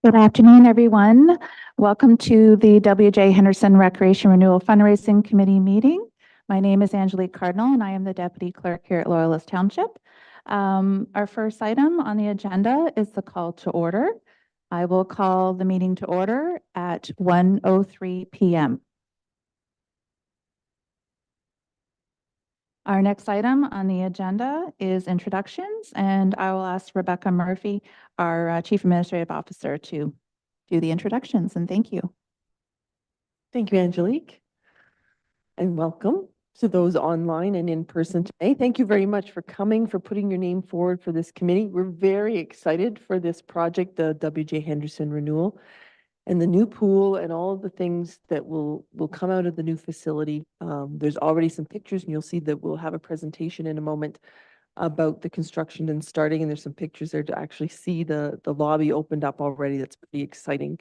Good afternoon, everyone. Welcome to the W.J. Henderson Recreation Renewal Fundraising Committee meeting. My name is Angelique Cardinal, and I am the Deputy Clerk here at Loyalist Township. Our first item on the agenda is the call to order. I will call the meeting to order at 1:03 p.m. Our next item on the agenda is introductions, and I will ask Rebecca Murphy, our Chief Administrative Officer, to do the introductions, and thank you. Thank you, Angelique, and welcome to those online and in person today. Thank you very much for coming, for putting your name forward for this committee. We're very excited for this project, the W.J. Henderson Renewal, and the new pool and all of the things that will come out of the new facility. There's already some pictures, and you'll see that we'll have a presentation in a moment about the construction and starting, and there's some pictures there to actually see the lobby opened up already. That's pretty exciting.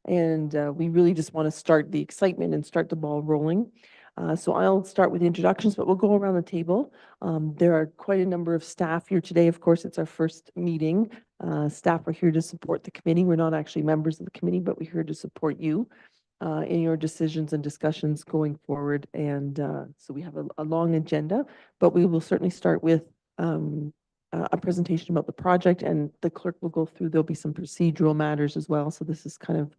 And we really just want to start the excitement and start the ball rolling. So I'll start with the introductions, but we'll go around the table. There are quite a number of staff here today. Of course, it's our first meeting. Staff are here to support the committee. We're not actually members of the committee, but we're here to support you in your decisions and discussions going forward. And so we have a long agenda, but we will certainly start with a presentation about the project, and the clerk will go through. There'll be some procedural matters as well. So this is kind of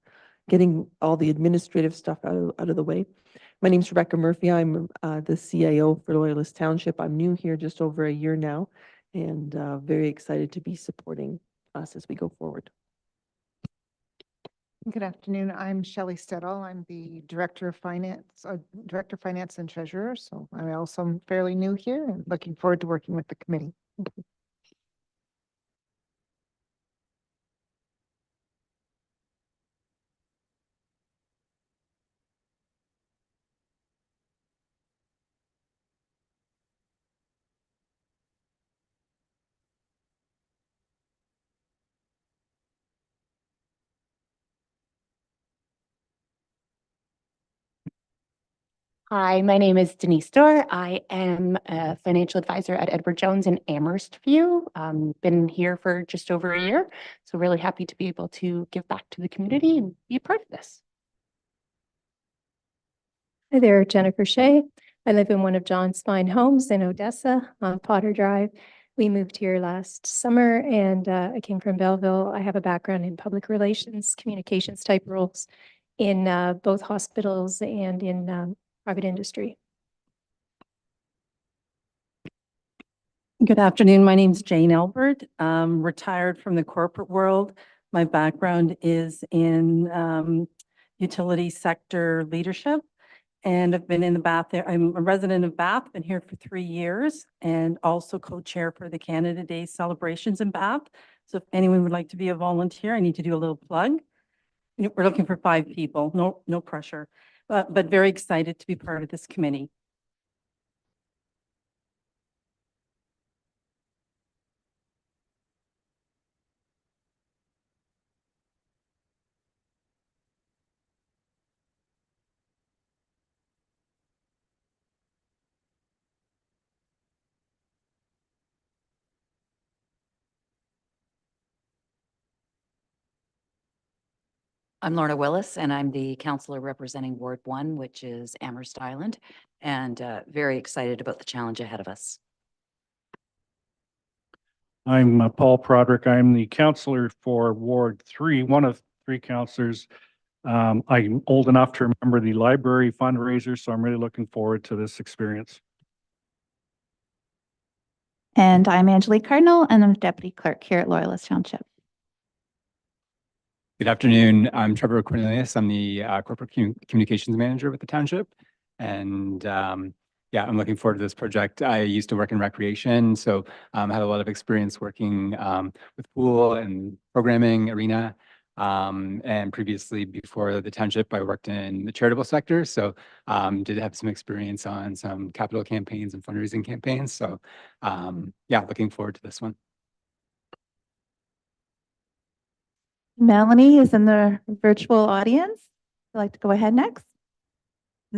getting all the administrative stuff out of the way. My name is Rebecca Murphy. I'm the CIO for Loyalist Township. I'm new here just over a year now, and very excited to be supporting us as we go forward. Good afternoon. I'm Shelley Stettall. I'm the Director of Finance and Treasurer. So I'm also fairly new here and looking forward to working with the committee. Hi, my name is Denise Dorr. I am a financial advisor at Edward Jones in Amherst View. Been here for just over a year, so really happy to be able to give back to the community and be a part of this. Hi there, Jennifer Shea. I live in one of John's fine homes in Odessa on Potter Drive. We moved here last summer, and I came from Belleville. I have a background in public relations, communications type roles in both hospitals and in private industry. Good afternoon. My name is Jane Albert. Retired from the corporate world. My background is in utility sector leadership, and I've been in the Bath. I'm a resident of Bath, been here for 3 years, and also co-chair for the Canada Day celebrations in Bath. So if anyone would like to be a volunteer, I need to do a little plug. We're looking for 5 people, no pressure. But very excited to be part of this committee. I'm Lorna Willis, and I'm the counselor representing Ward 1, which is Amherst Island, and very excited about the challenge ahead of us. I'm Paul Broderick. I'm the counselor for Ward 3, one of 3 counselors. I'm old enough to remember the library fundraiser, so I'm really looking forward to this experience. And I'm Angelique Cardinal, and I'm Deputy Clerk here at Loyalist Township. Good afternoon. I'm Trevor Cornelius. I'm the Corporate Communications Manager with the Township. And yeah, I'm looking forward to this project. I used to work in recreation, so had a lot of experience working with pool and programming arena. And previously, before the Township, I worked in the charitable sector. So did have some experience on some capital campaigns and fundraising campaigns. So yeah, looking forward to this one. Melanie is in the virtual audience. I'd like to go ahead next.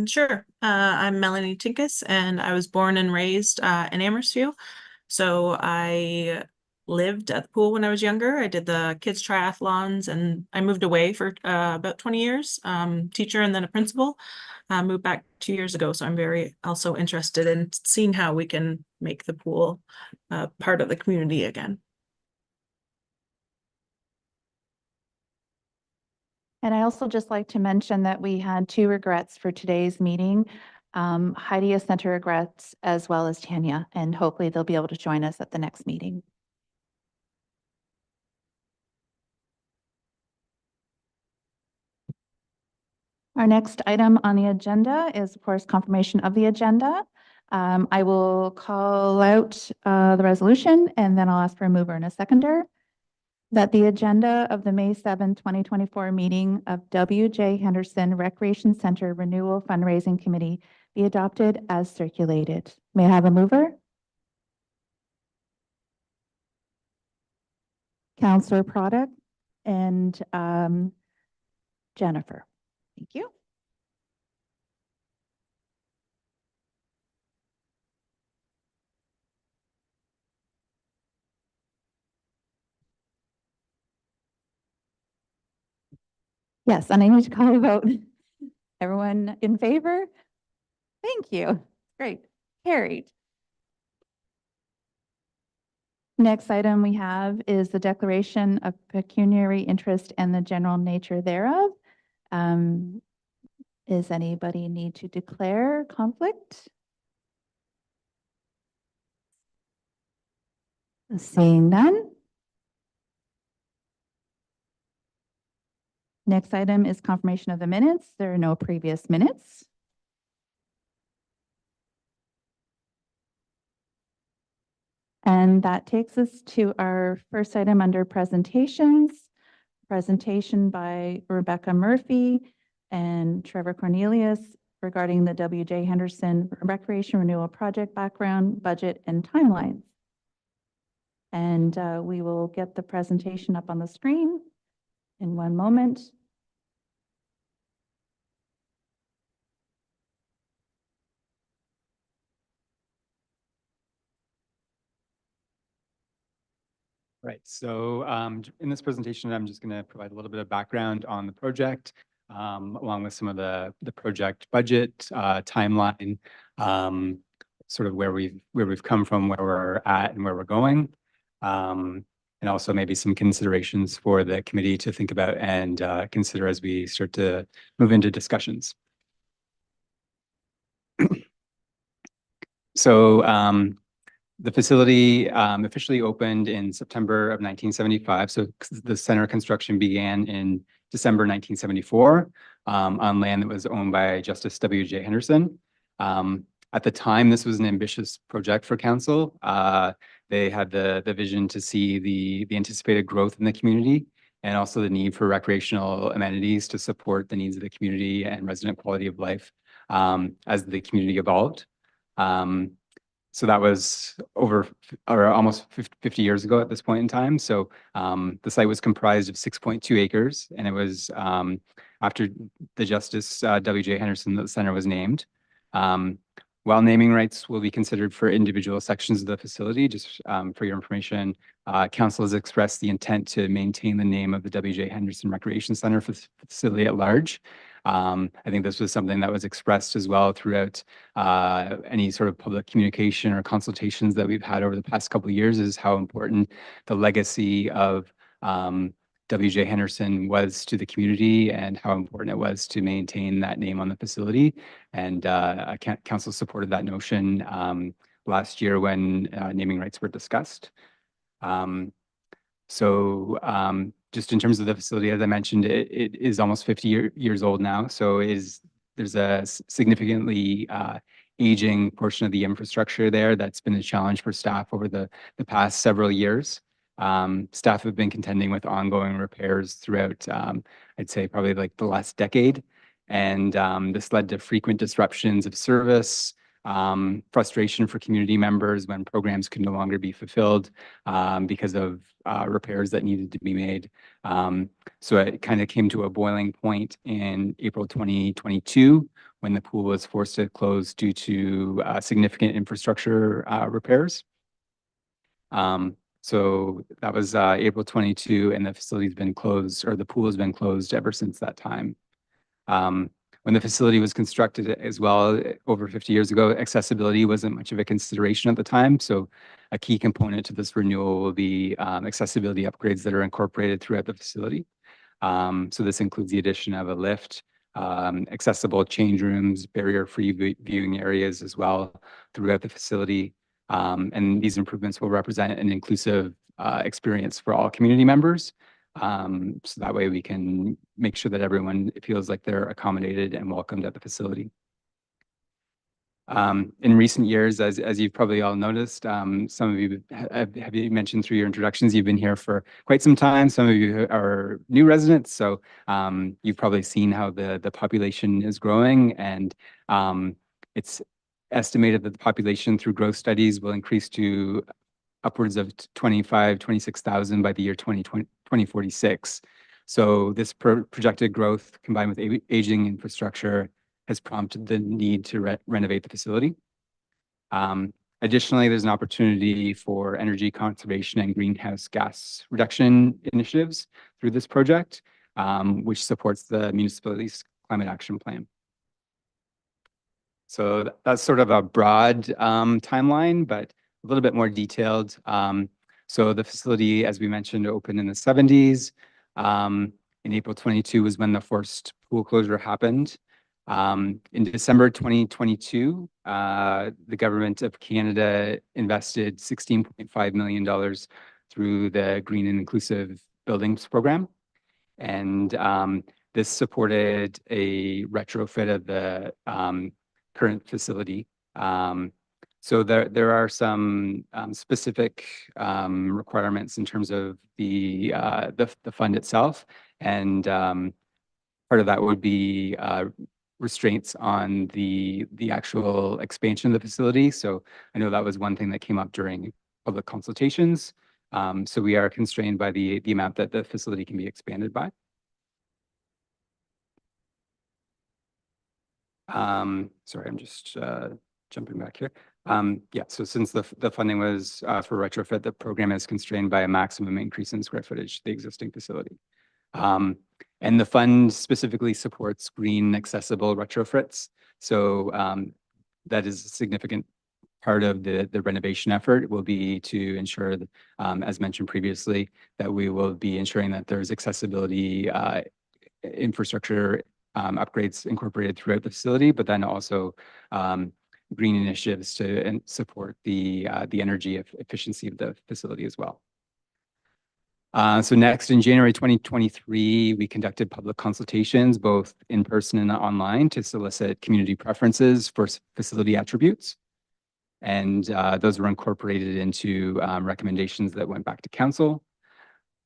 Sure. I'm Melanie Tinkus, and I was born and raised in Amherst View. So I lived at the pool when I was younger. I did the kids triathlons and I moved away for about 20 years, teacher and then a principal. Moved back 2 years ago. So I'm very also interested in seeing how we can make the pool part of the community again. And I also just like to mention that we had 2 regrets for today's meeting. Heidi has sent her regrets as well as Tanya, and hopefully they'll be able to join us at the next meeting. Our next item on the agenda is, of course, confirmation of the agenda. I will call out the resolution and then I'll ask for a mover and a seconder. That the agenda of the May 7, 2024 meeting of W.J. Henderson Recreation Center Renewal Fundraising Committee be adopted as circulated. May I have a mover? Councillor Product and Jennifer. Thank you. Yes, and I need to call a vote. Everyone in favor? Thank you. Great. Carried. Next item we have is the declaration of pecuniary interest and the general nature thereof. Does anybody need to declare conflict? Seeing none. Next item is confirmation of the minutes. There are no previous minutes. And that takes us to our first item under presentations. Presentation by Rebecca Murphy and Trevor Cornelius regarding the W.J. Henderson Recreation Renewal Project background, budget, and timelines. And we will get the presentation up on the screen in one moment. Right. So in this presentation, I'm just going to provide a little bit of background on the project, along with some of the project budget, timeline, sort of where we've come from, where we're at, and where we're going, and also maybe some considerations for the committee to think about and consider as we start to move into discussions. So the facility officially opened in September of 1975. So the center construction began in December 1974 on land that was owned by Justice W.J. Henderson. At the time, this was an ambitious project for council. They had the vision to see the anticipated growth in the community and also the need for recreational amenities to support the needs of the community and resident quality of life as the community evolved. So that was almost 50 years ago at this point in time. So the site was comprised of 6.2 acres, and it was after the Justice W.J. Henderson that the center was named. While naming rights will be considered for individual sections of the facility, just for your information, council has expressed the intent to maintain the name of the W.J. Henderson Recreation Center for the facility at large. I think this was something that was expressed as well throughout any sort of public communication or consultations that we've had over the past couple of years, is how important the legacy of W.J. Henderson was to the community and how important it was to maintain that name on the facility. And council supported that notion last year when naming rights were discussed. Just in terms of the facility, as I mentioned, it is almost 50 years old now. So there's a significantly aging portion of the infrastructure there that's been a challenge for staff over the past several years. Staff have been contending with ongoing repairs throughout, I'd say probably like the last decade. And this led to frequent disruptions of service, frustration for community members when programs could no longer be fulfilled because of repairs that needed to be made. So it kind of came to a boiling point in April 2022 when the pool was forced to close due to significant infrastructure repairs. So that was April 22, and the facility's been closed, or the pool has been closed ever since that time. When the facility was constructed as well, over 50 years ago, accessibility wasn't much of a consideration at the time. So a key component to this renewal will be accessibility upgrades that are incorporated throughout the facility. So this includes the addition of a lift, accessible change rooms, barrier-free viewing areas as well throughout the facility. And these improvements will represent an inclusive experience for all community members. So that way we can make sure that everyone feels like they're accommodated and welcomed at the facility. In recent years, as you've probably all noticed, some of you have you mentioned through your introductions, you've been here for quite some time. Some of you are new residents, so you've probably seen how the population is growing, and it's estimated that the population through growth studies will increase to upwards of 26,000 by the year 2046. So this projected growth combined with aging infrastructure has prompted the need to renovate the facility. Additionally, there's an opportunity for energy conservation and greenhouse gas reduction initiatives through this project, which supports the municipality's climate action plan. So that's sort of a broad timeline, but a little bit more detailed. So the facility, as we mentioned, opened in the 70s. In April 22 was when the first pool closure happened. In December 2022, the government of Canada invested $16.5 million through the Green and Inclusive Buildings Program. And this supported a retrofit of the current facility. So there are some specific requirements in terms of the fund itself, and part of that would be restraints on the actual expansion of the facility. So I know that was one thing that came up during public consultations. So we are constrained by the amount that the facility can be expanded by. Sorry, I'm just jumping back here. Yeah, so since the funding was for retrofit, the program is constrained by a maximum increase in square footage to the existing facility. And the fund specifically supports green accessible retrofits. So that is a significant part of the renovation effort will be to ensure that, as mentioned previously, that we will be ensuring that there's accessibility infrastructure upgrades incorporated throughout the facility, but then also green initiatives to support the energy efficiency of the facility as well. So next, in January 2023, we conducted public consultations, both in person and online, to solicit community preferences for facility attributes. And those were incorporated into recommendations that went back to council.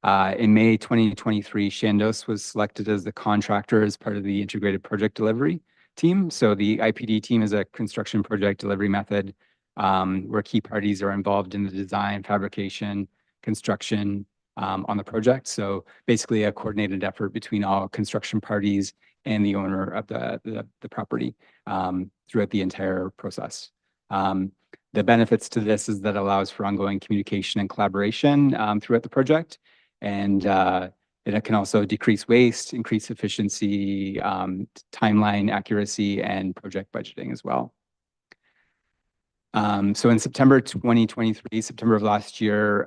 In May 2023, Chandos was selected as the contractor as part of the integrated project delivery team. So the IPD team is a construction project delivery method where key parties are involved in the design, fabrication, construction on the project. So basically a coordinated effort between all construction parties and the owner of the property throughout the entire process. The benefits to this is that allows for ongoing communication and collaboration throughout the project. And it can also decrease waste, increase efficiency, timeline accuracy, and project budgeting as well. So in September 2023, September of last year,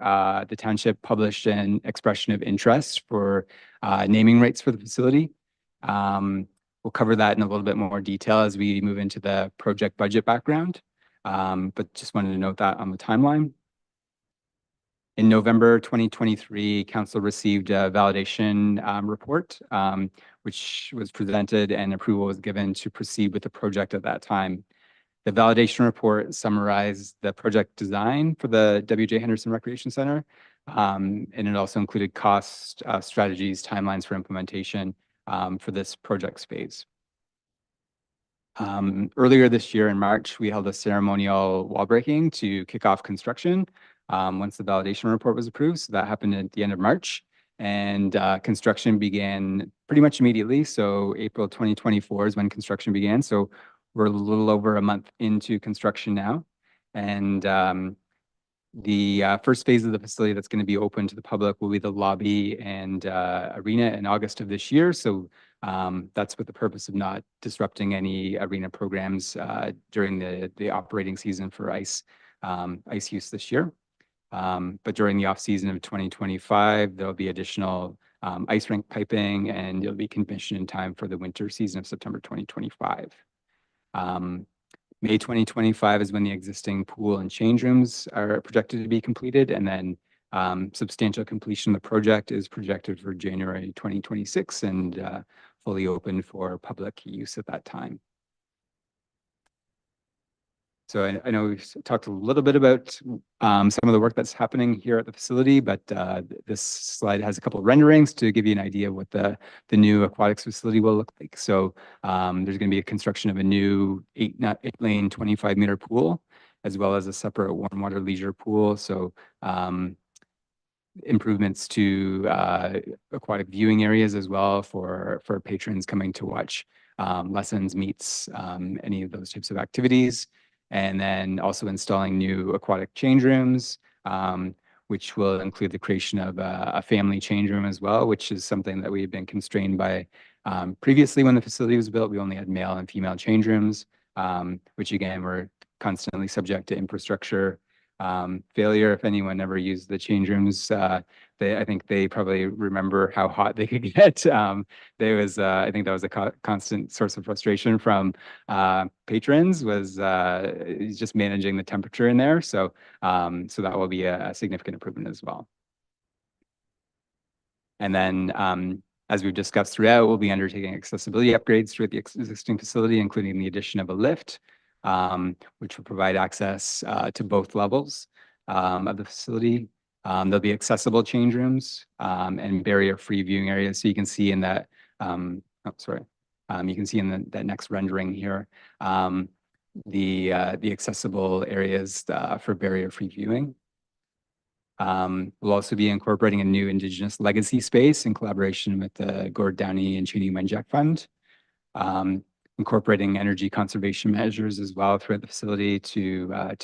the township published an expression of interest for naming rights for the facility. We'll cover that in a little bit more detail as we move into the project budget background, but just wanted to note that on the timeline. In November 2023, council received a validation report, which was presented and approval was given to proceed with the project at that time. The validation report summarized the project design for the W.J. Henderson Recreation Center, and it also included cost, strategies, timelines for implementation for this project phase. Earlier this year in March, we held a ceremonial wall breaking to kick off construction once the validation report was approved. So that happened at the end of March, and construction began pretty much immediately. So April 2024 is when construction began. So we're a little over a month into construction now. And The first phase of the facility that's going to be open to the public will be the lobby and arena in August of this year. So that's with the purpose of not disrupting any arena programs during the operating season for ice use this year. But during the off season of 2025, there'll be additional ice rink piping, and it'll be commissioned in time for the winter season of September 2025. May 2025 is when the existing pool and change rooms are projected to be completed, and then substantial completion of the project is projected for January 2026 and fully open for public use at that time. So I know we've talked a little bit about some of the work that's happening here at the facility, but this slide has a couple of renderings to give you an idea of what the new aquatics facility will look like. So there's going to be a construction of a new 8-lane 25-meter pool, as well as a separate warm water leisure pool. So improvements to aquatic viewing areas as well for patrons coming to watch lessons, meets, any of those types of activities. And then also installing new aquatic change rooms, which will include the creation of a family change room as well, which is something that we've been constrained by previously when the facility was built. We only had male and female change rooms, which again, were constantly subject to infrastructure failure. If anyone ever used the change rooms, I think they probably remember how hot they could get. There was, I think that was a constant source of frustration from patrons, was just managing the temperature in there. So, so that will be a significant improvement as well. And then, as we've discussed throughout, we'll be undertaking accessibility upgrades throughout the existing facility, including the addition of a lift, which will provide access to both levels of the facility. There'll be accessible change rooms and barrier-free viewing areas. So you can see in that, you can see in that next rendering here, the accessible areas for barrier-free viewing. We'll also be incorporating a new Indigenous legacy space in collaboration with the Gord Downey and Cheney Wenjack Fund. Incorporating energy conservation measures as well throughout the facility to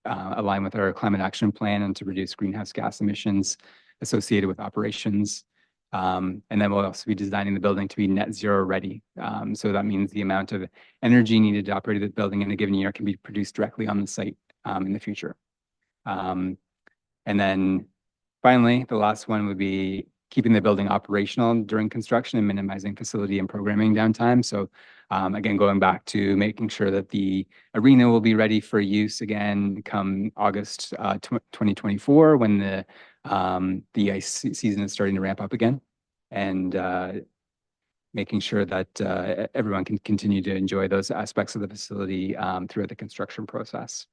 align with our climate action plan and to reduce greenhouse gas emissions associated with operations. And then we'll also be designing the building to be net zero ready. So that means the amount of energy needed to operate the building in a given year can be produced directly on the site in the future. And then finally, the last one would be keeping the building operational during construction and minimizing facility and programming downtime. So again, going back to making sure that the arena will be ready for use again come August 2024, when the ice season is starting to ramp up again, and making sure that everyone can continue to enjoy those aspects of the facility throughout the construction process.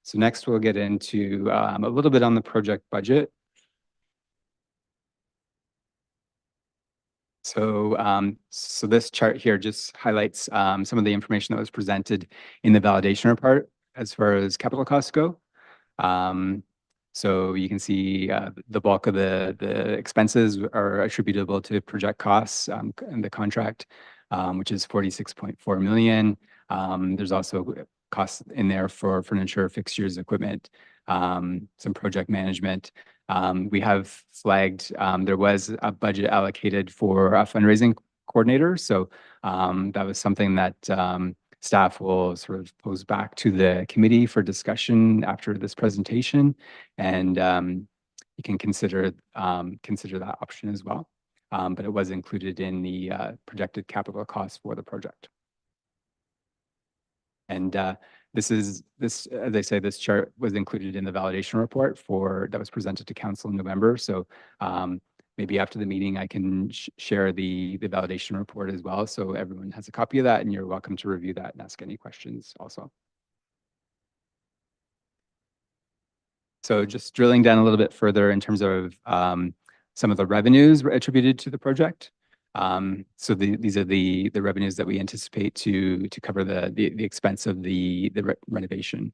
So next we'll get into a little bit on the project budget. So, so this chart here just highlights some of the information that was presented in the validation report as far as capital costs go. So you can see the bulk of the expenses are attributable to project costs in the contract, which is 46.4 million. There's also costs in there for furniture, fixtures, equipment, some project management. We have flagged there was a budget allocated for a fundraising coordinator. So that was something that staff will sort of pose back to the committee for discussion after this presentation. And you can consider that option as well. But it was included in the projected capital costs for the project. And as I say, this chart was included in the validation report that was presented to council in November. So maybe after the meeting, I can share the validation report as well. So everyone has a copy of that, and you're welcome to review that and ask any questions also. So just drilling down a little bit further in terms of some of the revenues attributed to the project. So these are the revenues that we anticipate to cover the expense of the renovation.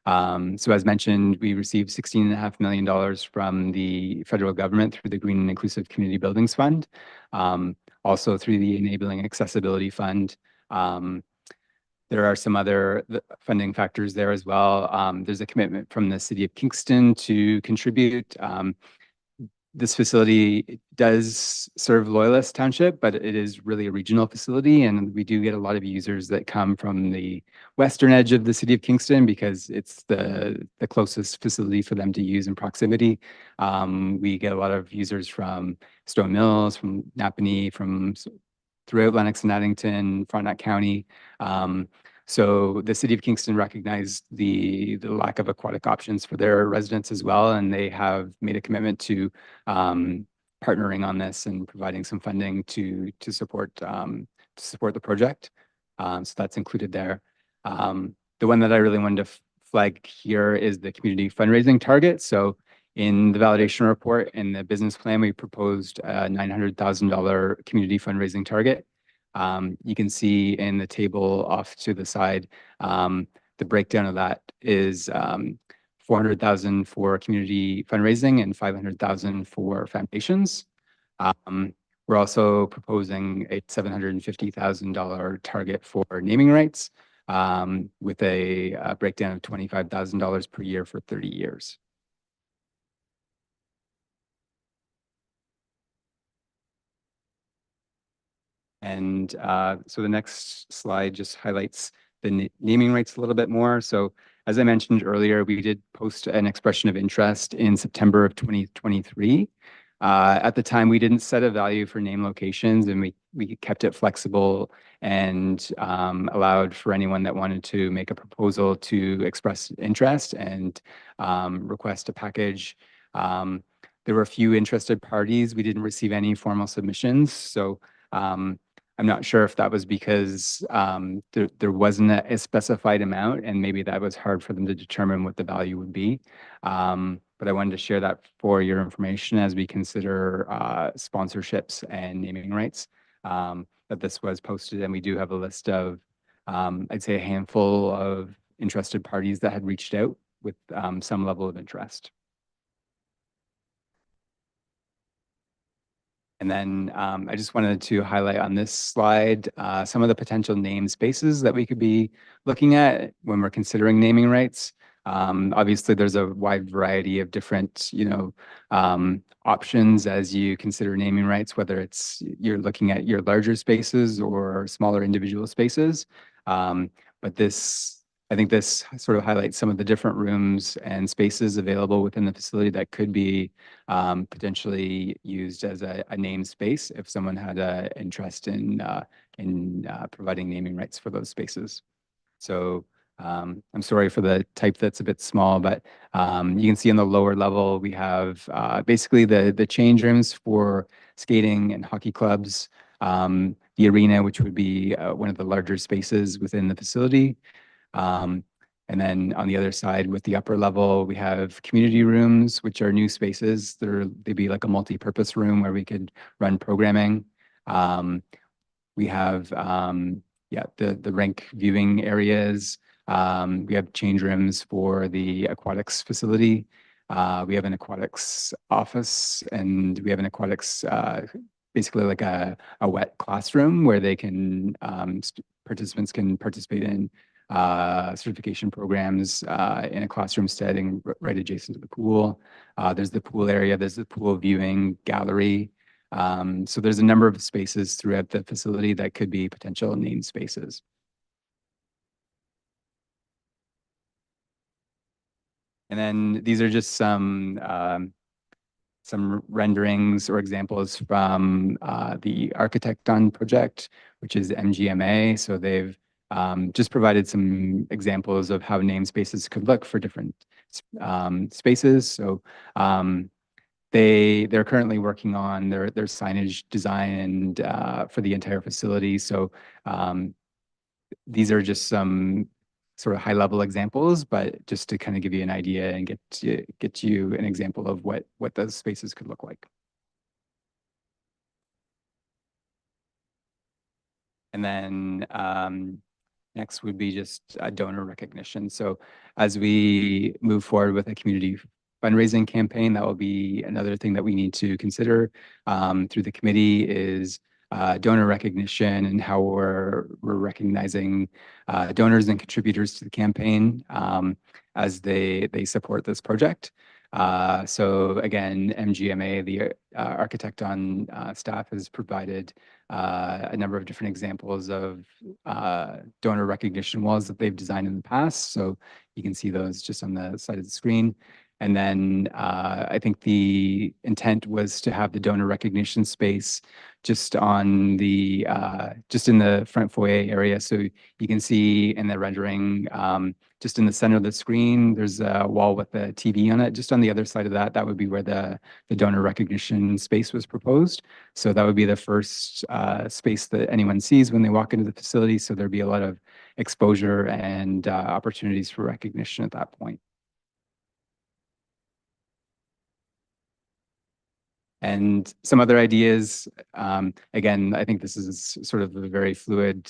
So as mentioned, we received $16.5 million from the federal government through the Green and Inclusive Community Buildings Fund, also through the Enabling Accessibility Fund. There are some other funding factors there as well. There's a commitment from the City of Kingston to contribute. This facility does serve Loyalist Township, but it is really a regional facility, and we do get a lot of users that come from the western edge of the City of Kingston because it's the closest facility for them to use in proximity. We get a lot of users from Stone Mills, from Napanee, from throughout Lennox and Addington, Frontenac County. So the City of Kingston recognized the lack of aquatic options for their residents as well, and they have made a commitment to partnering on this and providing some funding to support the project. So that's included there. The one that I really wanted to flag here is the community fundraising target. So in the validation report and the business plan, we proposed a $900,000 community fundraising target. You can see in the table off to the side, the breakdown of that is 400,000 for community fundraising and 500,000 for foundations. We're also proposing a $750,000 target for naming rights, with a breakdown of $25,000 per year for 30 years. And so the next slide just highlights the naming rights a little bit more. So as I mentioned earlier, we did post an expression of interest in September of 2023. At the time, we didn't set a value for name locations, and we kept it flexible and allowed for anyone that wanted to make a proposal to express interest and request a package. There were a few interested parties. We didn't receive any formal submissions. So I'm not sure if that was because there wasn't a specified amount, and maybe that was hard for them to determine what the value would be. But I wanted to share that for your information as we consider sponsorships and naming rights, that this was posted, and we do have a list of, I'd say, a handful of interested parties that had reached out with some level of interest. And then I just wanted to highlight on this slide some of the potential namespaces that we could be looking at when we're considering naming rights. Obviously, there's a wide variety of different, options as you consider naming rights, whether it's you're looking at your larger spaces or smaller individual spaces. But I think this sort of highlights some of the different rooms and spaces available within the facility that could be potentially used as a namespace if someone had an interest in providing naming rights for those spaces. So I'm sorry for the type that's a bit small, but you can see on the lower level, we have basically the change rooms for skating and hockey clubs, the arena, which would be one of the larger spaces within the facility. And then on the other side with the upper level, we have community rooms, which are new spaces. They'd be like a multi-purpose room where we could run programming. We have, the rink viewing areas. We have change rooms for the aquatics facility. We have an aquatics office, and we have an aquatics, basically like a wet classroom where they can, participants can participate in certification programs in a classroom setting right adjacent to the pool. There's the pool area, there's the pool viewing gallery. So there's a number of spaces throughout the facility that could be potential named spaces. And then these are just some renderings or examples from the Architecton project, which is MGMA. So they've just provided some examples of how namespaces could look for different spaces. So they're currently working on their signage design and for the entire facility. So these are just some sort of high level examples, but just to kind of give you an idea and get you an example of what those spaces could look like. And then next would be just donor recognition. So as we move forward with a community fundraising campaign, that will be another thing that we need to consider through the committee is donor recognition and how we're recognizing donors and contributors to the campaign as they support this project. So again, MGMA, the architect on staff, has provided a number of different examples of donor recognition walls that they've designed in the past. So you can see those just on the side of the screen. And then I think the intent was to have the donor recognition space just on the just in the front foyer area. So you can see in the rendering, just in the center of the screen, there's a wall with a TV on it. Just on the other side of that, that would be where the donor recognition space was proposed. So that would be the first space that anyone sees when they walk into the facility. So there'd be a lot of exposure and opportunities for recognition at that point. And some other ideas, again, I think this is sort of a very fluid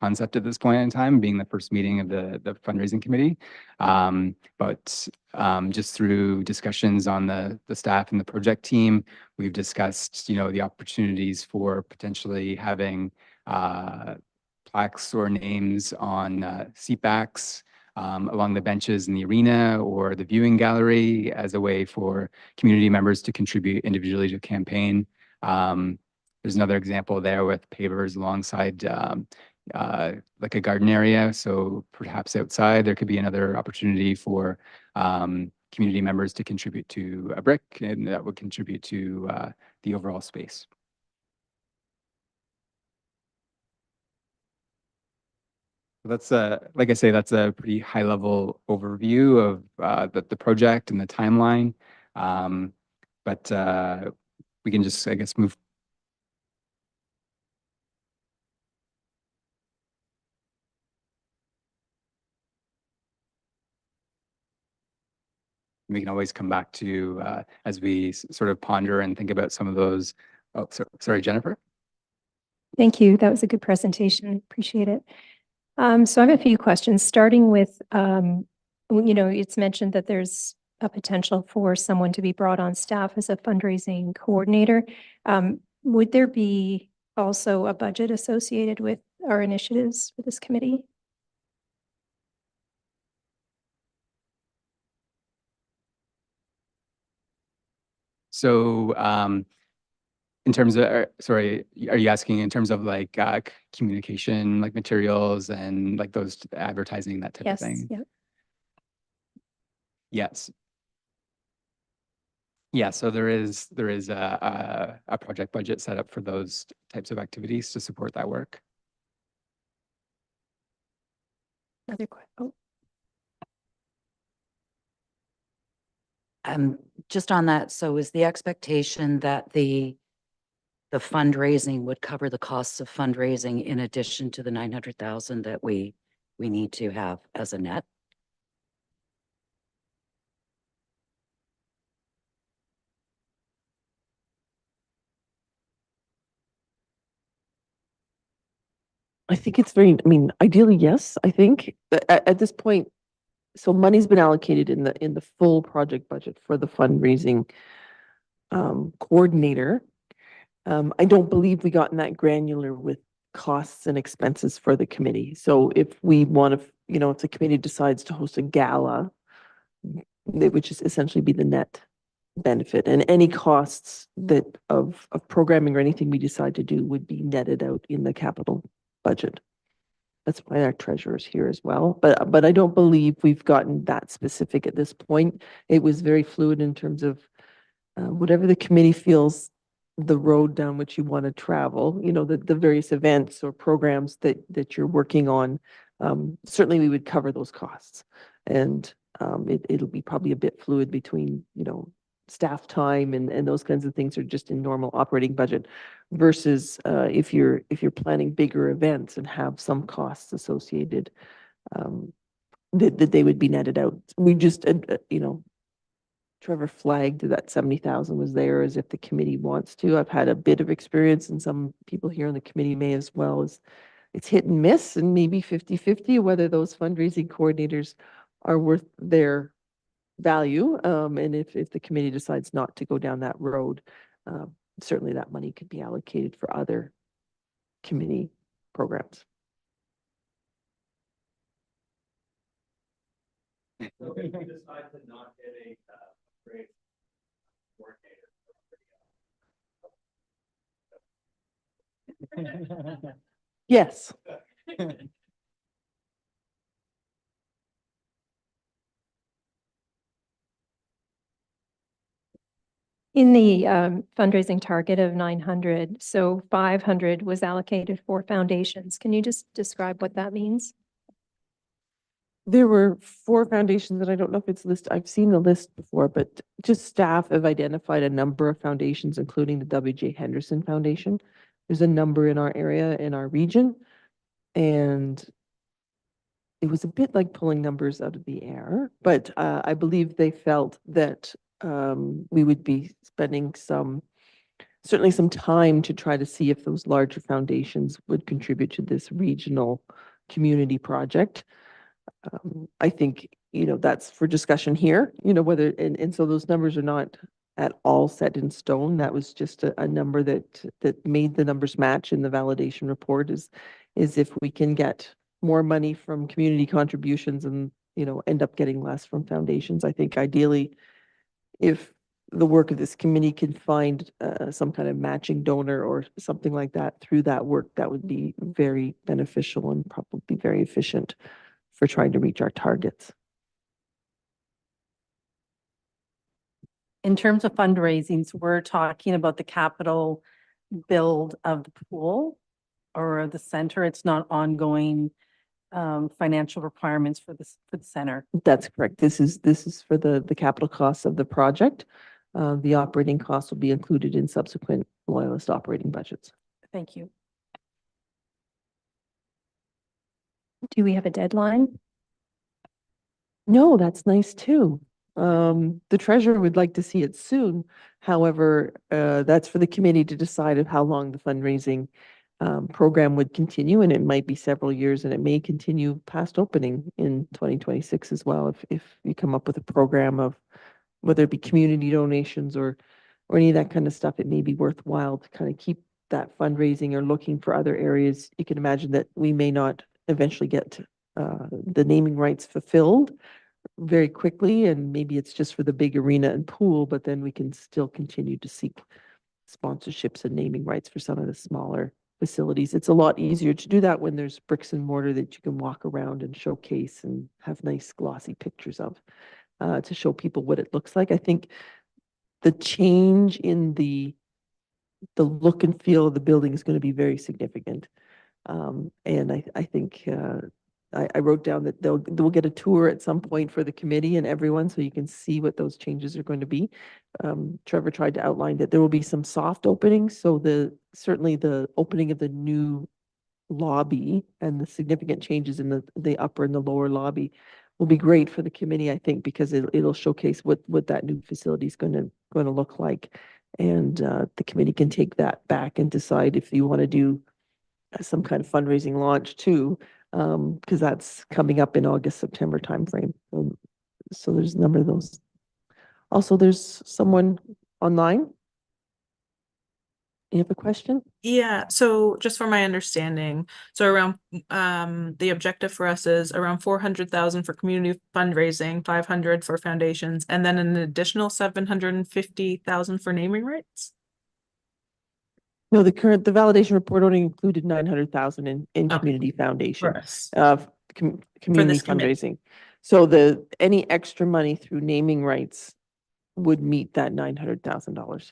concept at this point in time, being the first meeting of the fundraising committee. But just through discussions on the staff and the project team, we've discussed, the opportunities for potentially having plaques or names on seat backs, along the benches in the arena or the viewing gallery as a way for community members to contribute individually to a campaign. There's another example there with pavers alongside like a garden area. So perhaps outside there could be another opportunity for community members to contribute to a brick, and that would contribute to the overall space. That's like I say, that's a pretty high level overview of the project and the timeline. But we can just, I guess, move. We can always come back to as we sort of ponder and think about some of those. Oh, sorry, Jennifer. Thank you. That was a good presentation. Appreciate it. So I have a few questions, starting with, it's mentioned that there's a potential for someone to be brought on staff as a fundraising coordinator. Would there be also a budget associated with our initiatives for this committee? So in terms of, sorry, are you asking in terms of like communication, like materials and like those advertising, that type of thing? Yes. Yes. Yeah, so there is a project budget set up for those types of activities to support that work. Another question. Just on that, so is the expectation that the fundraising would cover the costs of fundraising in addition to the 900,000 that we need to have as a net? I think it's very, ideally, yes, I think at this point, so money's been allocated in the full project budget for the fundraising coordinator. I don't believe we got in that granular with costs and expenses for the committee. So if we want to, if the committee decides to host a gala, it would just essentially be the net benefit, and any costs that of programming or anything we decide to do would be netted out in the capital budget. That's why our treasurer is here as well. But I don't believe we've gotten that specific at this point. It was very fluid in terms of whatever the committee feels the road down which you want to travel, the various events or programs that you're working on. Certainly we would cover those costs, and it'll be probably a bit fluid between, staff time and those kinds of things are just in normal operating budget versus if you're planning bigger events and have some costs associated, that they would be netted out. We just, Trevor flagged that 70,000 was there as if the committee wants to. I've had a bit of experience, and some people here on the committee may as well, as it's hit and miss and maybe 50-50 whether those fundraising coordinators are worth their value. And if the committee decides not to go down that road, certainly that money could be allocated for other committee programs. Yes. In the fundraising target of 900, so 500 was allocated for foundations. Can you just describe what that means? There were 4 foundations, and I don't know if it's listed. I've seen the list before, but just staff have identified a number of foundations, including the W.J. Henderson Foundation. There's a number in our area, in our region, and it was a bit like pulling numbers out of the air, but I believe they felt that we would be spending certainly some time to try to see if those larger foundations would contribute to this regional community project. I think, that's for discussion here, whether, and so those numbers are not at all set in stone. That was just a number that made the numbers match in the validation report is if we can get more money from community contributions and, end up getting less from foundations. I think ideally, if the work of this committee can find some kind of matching donor or something like that through that work, that would be very beneficial and probably very efficient for trying to reach our targets. In terms of fundraisings, we're talking about the capital build of the pool or the center. It's not ongoing financial requirements for the center. That's correct. This is for the capital costs of the project. The operating costs will be included in subsequent Loyalist operating budgets. Thank you. Do we have a deadline? No, that's nice too. The treasurer would like to see it soon. However, that's for the committee to decide of how long the fundraising program would continue, and it might be several years, and it may continue past opening in 2026 as well. If you come up with a program of whether it be community donations or any of that kind of stuff, it may be worthwhile to kind of keep that fundraising or looking for other areas. You can imagine that we may not eventually get the naming rights fulfilled very quickly, and maybe it's just for the big arena and pool, but then we can still continue to seek sponsorships and naming rights for some of the smaller facilities. It's a lot easier to do that when there's bricks and mortar that you can walk around and showcase and have nice glossy pictures of to show people what it looks like. I think the change in the look and feel of the building is going to be very significant. And I think I wrote down that we'll get a tour at some point for the committee and everyone, so you can see what those changes are going to be. Trevor tried to outline that there will be some soft openings, so certainly the opening of the new lobby and the significant changes in the upper and the lower lobby will be great for the committee, I think, because it'll showcase what that new facility is going to look like, and the committee can take that back and decide if you want to do some kind of fundraising launch too, because that's coming up in August, September timeframe. So there's a number of those. Also, there's someone online. You have a question? Yeah, so just for my understanding, so around the objective for us is around 400,000 for community fundraising, 500 for foundations, and then an additional 750,000 for naming rights. No, the validation report only included 900,000 in Okay. community foundation Yes. community this committee. fundraising. So any extra money through naming rights would meet that $900,000.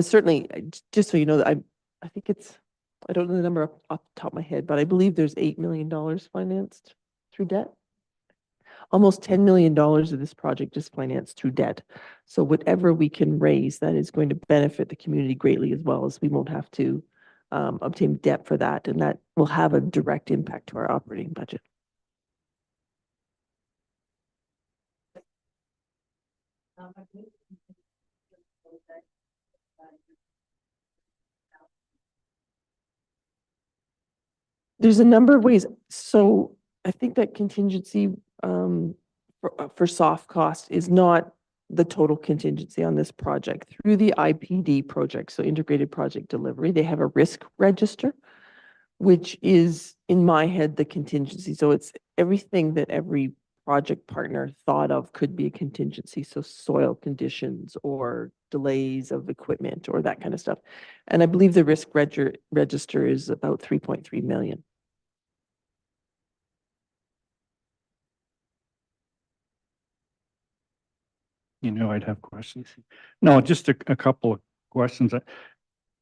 Certainly, just so you know, that I think I don't know the number off the top of my head, but I believe there's $8 million financed through debt. Almost $10 million of this project is financed through debt. So whatever we can raise, that is going to benefit the community greatly, as well as we won't have to obtain debt for that, and that will have a direct impact to our operating budget. There's a number of ways. So I think that contingency for soft cost is not the total contingency on this project through the IPD project, so Integrated Project Delivery. They have a risk register, which is, in my head, the contingency. So it's everything that every project partner thought of could be a contingency. So soil conditions or delays of equipment or that kind of stuff. And I believe the risk register is about 3.3 million. You know, I'd have questions. No, just a couple of questions.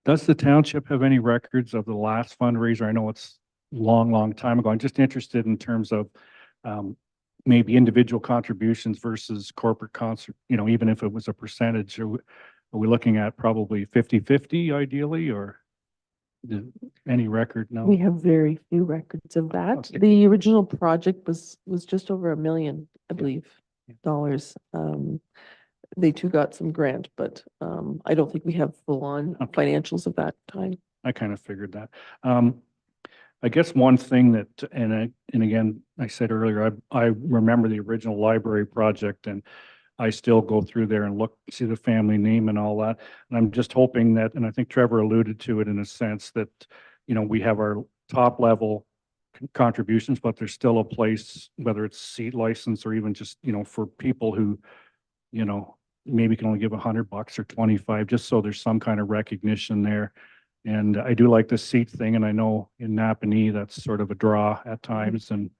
Does the township have any records of the last fundraiser? I know it's long time ago. I'm just interested in terms of maybe individual contributions versus corporate concert, you know, even if it was a percentage. Are we looking at probably 50-50 ideally, or any record? No. We have very few records of that. Okay. The original project was just over $1 million, I believe, dollars. They too got some grant, but I don't think we have full-on financials of that time. I kind of figured that. I guess one thing that, and again, I said earlier, I remember the original library project, and I still go through there and look, see the family name and all that. And I'm just hoping that, and I think Trevor alluded to it in a sense that, you know, we have our top level contributions, but there's still a place, whether it's seat license or even just, you know, for people who, you know, maybe can only give $100 or 25, just so there's some kind of recognition there. And I do like the seat thing, and I know in Napanee that's sort of a draw at times. And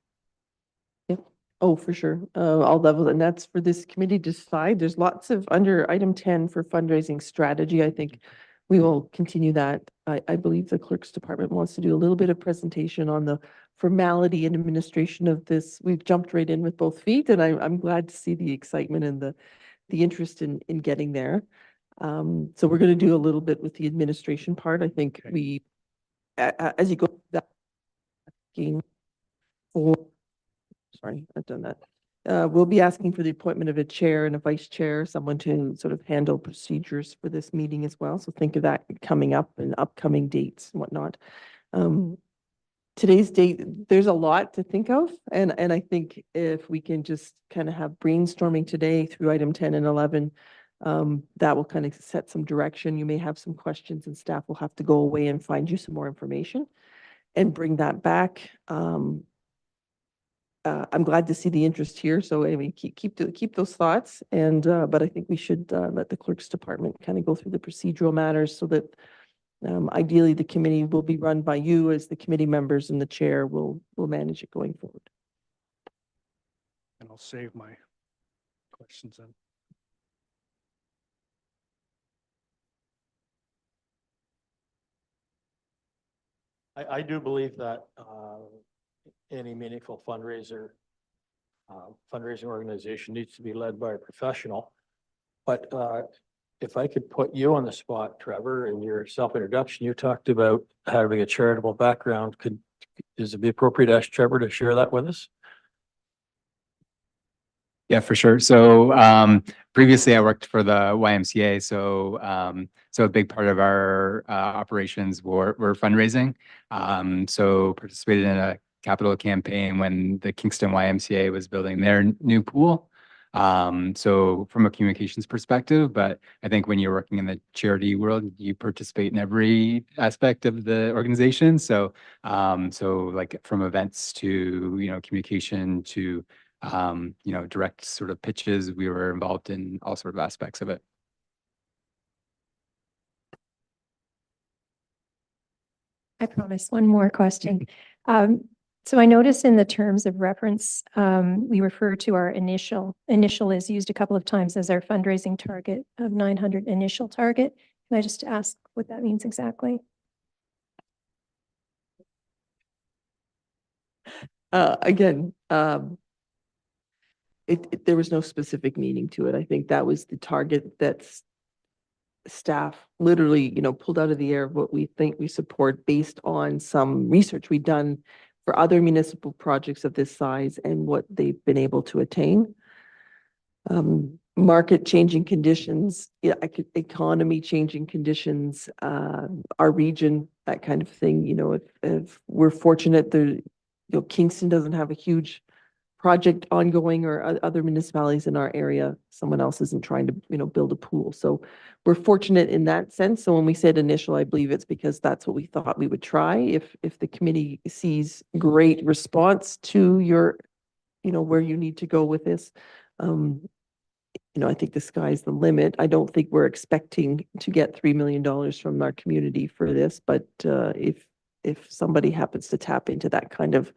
Yep. Oh, for sure. All levels, and that's for this committee to decide. There's lots of under item 10 for fundraising strategy. I think we will continue that. I believe the clerk's department wants to do a little bit of presentation on the formality and administration of this. We've jumped right in with both feet, and I'm glad to see the excitement and the interest in getting there. So we're going to do a little bit with the administration part. I think Okay. we, as you go that for, sorry, I've done that. We'll be asking for the appointment of a chair and a vice chair, someone to sort of handle procedures for this meeting as well. So think of that coming up and upcoming dates and whatnot. Today's date, there's a lot to think of. And I think if we can just kind of have brainstorming today through item 10 and 11, that will kind of set some direction. You may have some questions, and staff will have to go away and find you some more information and bring that back. I'm glad to see the interest here. So anyway, keep those thoughts. And but I think we should let the clerk's department kind of go through the procedural matters so that ideally the committee will be run by you as the committee members, and the chair will manage it going forward. I'll save my questions then. I do believe that any meaningful fundraising organization needs to be led by a professional. But if I could put you on the spot, Trevor, in your self-introduction, you talked about having a charitable background. Is it be appropriate to ask Trevor to share that with us? Yeah, for sure. So previously I worked for the YMCA. So a big part of our operations were fundraising. So participated in a capital campaign when the Kingston YMCA was building their new pool. So from a communications perspective, but I think when you're working in the charity world, you participate in every aspect of the organization. So like from events to, you know, communication to you know, direct sort of pitches, we were involved in all sort of aspects of it. I promise one more question. So I noticed in the terms of reference, we refer to our initial is used a couple of times as our fundraising target of 900 initial target. Can I just ask what that means exactly? Again, there was no specific meaning to it. I think that was the target that staff literally, you know, pulled out of the air what we think we support based on some research we've done for other municipal projects of this size and what they've been able to attain. Market changing conditions, economy changing conditions, our region, that kind of thing. You know, if we're fortunate, you know, Kingston doesn't have a huge project ongoing or other municipalities in our area, someone else isn't trying to, build a pool. So we're fortunate in that sense. So when we said initial, I believe it's because that's what we thought we would try. If the committee sees great response to your, where you need to go with this, I think the sky's the limit. I don't think we're expecting to get $3 million from our community for this, but if somebody happens to tap into that kind of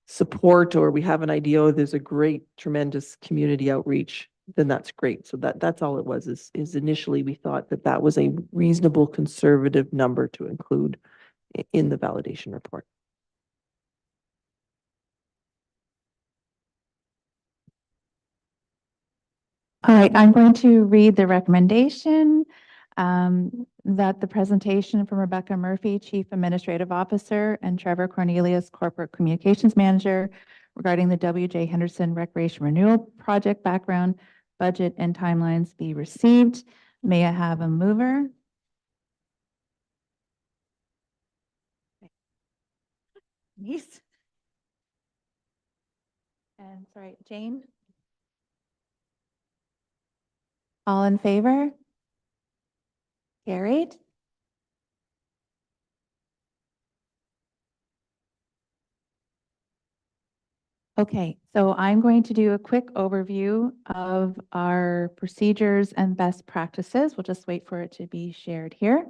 support, or we have an idea, oh, there's a great, tremendous community outreach, then that's great. So that's all it was, is initially we thought that was a reasonable conservative number to include in the validation report. All right, I'm going to read the recommendation that the presentation from Rebecca Murphy, Chief Administrative Officer, and Trevor Cornelius, Corporate Communications Manager, regarding the W.J. Henderson Recreation Renewal Project background, budget, and timelines be received. May I have a mover? Yes. And sorry, Jane? All in favor? Carried. Okay, so I'm going to do a quick overview of our procedures and best practices. We'll just wait for it to be shared here.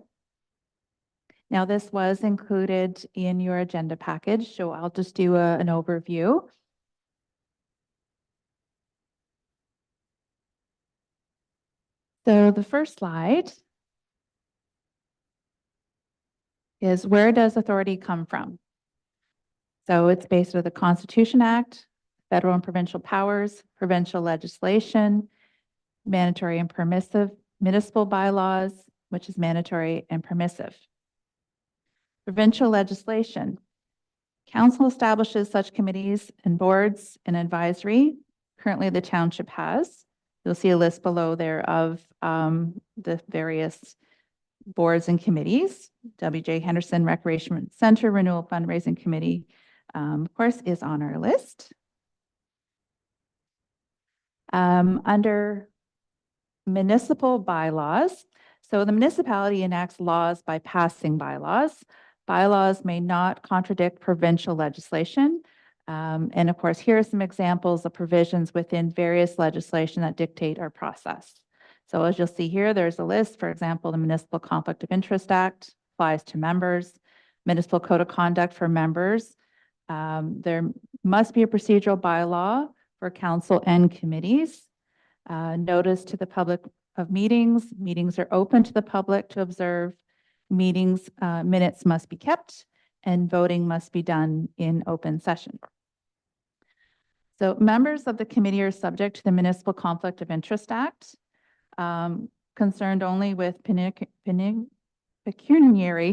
Now, this was included in your agenda package, so I'll just do an overview. So the first slide is, where does authority come from? So it's based on the Constitution Act, federal and provincial powers, provincial legislation, mandatory and permissive municipal bylaws, which is mandatory and permissive. Provincial legislation. Council establishes such committees and boards and advisory. Currently, the township has. You'll see a list below there of the various boards and committees. W.J. Henderson Recreation Center Renewal Fundraising Committee, of course, is on our list. Under municipal bylaws, so the municipality enacts laws by passing bylaws. Bylaws may not contradict provincial legislation. And of course, here are some examples of provisions within various legislation that dictate our process. So as you'll see here, there's a list. For example, the Municipal Conflict of Interest Act applies to members, Municipal Code of Conduct for members. There must be a procedural bylaw for council and committees. Notice to the public of meetings. Meetings are open to the public to observe. Meetings minutes must be kept, and voting must be done in open session. So members of the committee are subject to the Municipal Conflict of Interest Act, concerned only with pecuniary,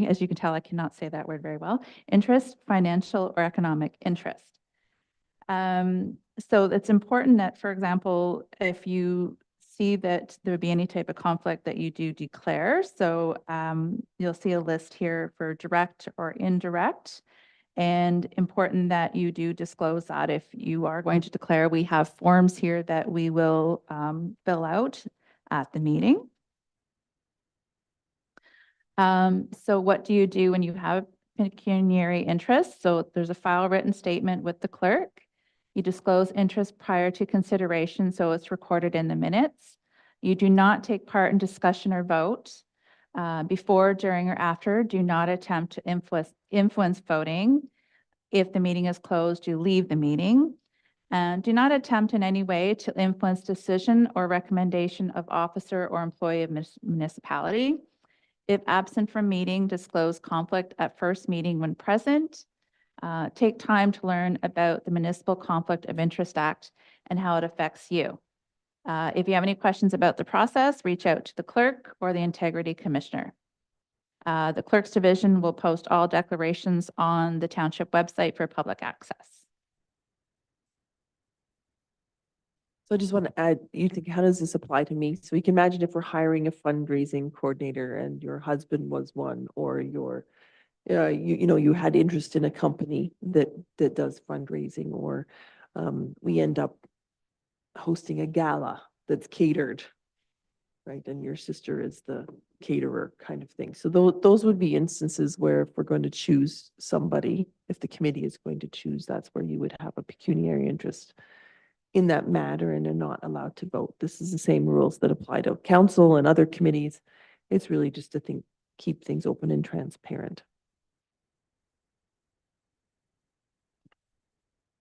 as you can tell, I cannot say that word very well, interest, financial or economic interest. So it's important that, for example, if you see that there would be any type of conflict, that you do declare. So you'll see a list here for direct or indirect, and important that you do disclose that if you are going to declare. We have forms here that we will fill out at the meeting. So what do you do when you have pecuniary interest? So there's a file written statement with the clerk. You disclose interest prior to consideration, so it's recorded in the minutes. You do not take part in discussion or vote. Before, during, or after, do not attempt to influence voting. If the meeting is closed, you leave the meeting. And do not attempt in any way to influence decision or recommendation of officer or employee of municipality. If absent from meeting, disclose conflict at first meeting when present. Take time to learn about the Municipal Conflict of Interest Act and how it affects you. If you have any questions about the process, reach out to the clerk or the integrity commissioner. The clerk's division will post all declarations on the township website for public access. So I just want to add, you think, how does this apply to me? So you can imagine if we're hiring a fundraising coordinator and your husband was one, or your you had interest in a company that does fundraising, or we end up hosting a gala that's catered, right? And your sister is the caterer kind of thing. So those would be instances where if we're going to choose somebody, if the committee is going to choose, that's where you would have a pecuniary interest in that matter and are not allowed to vote. This is the same rules that apply to council and other committees. It's really just to keep things open and transparent.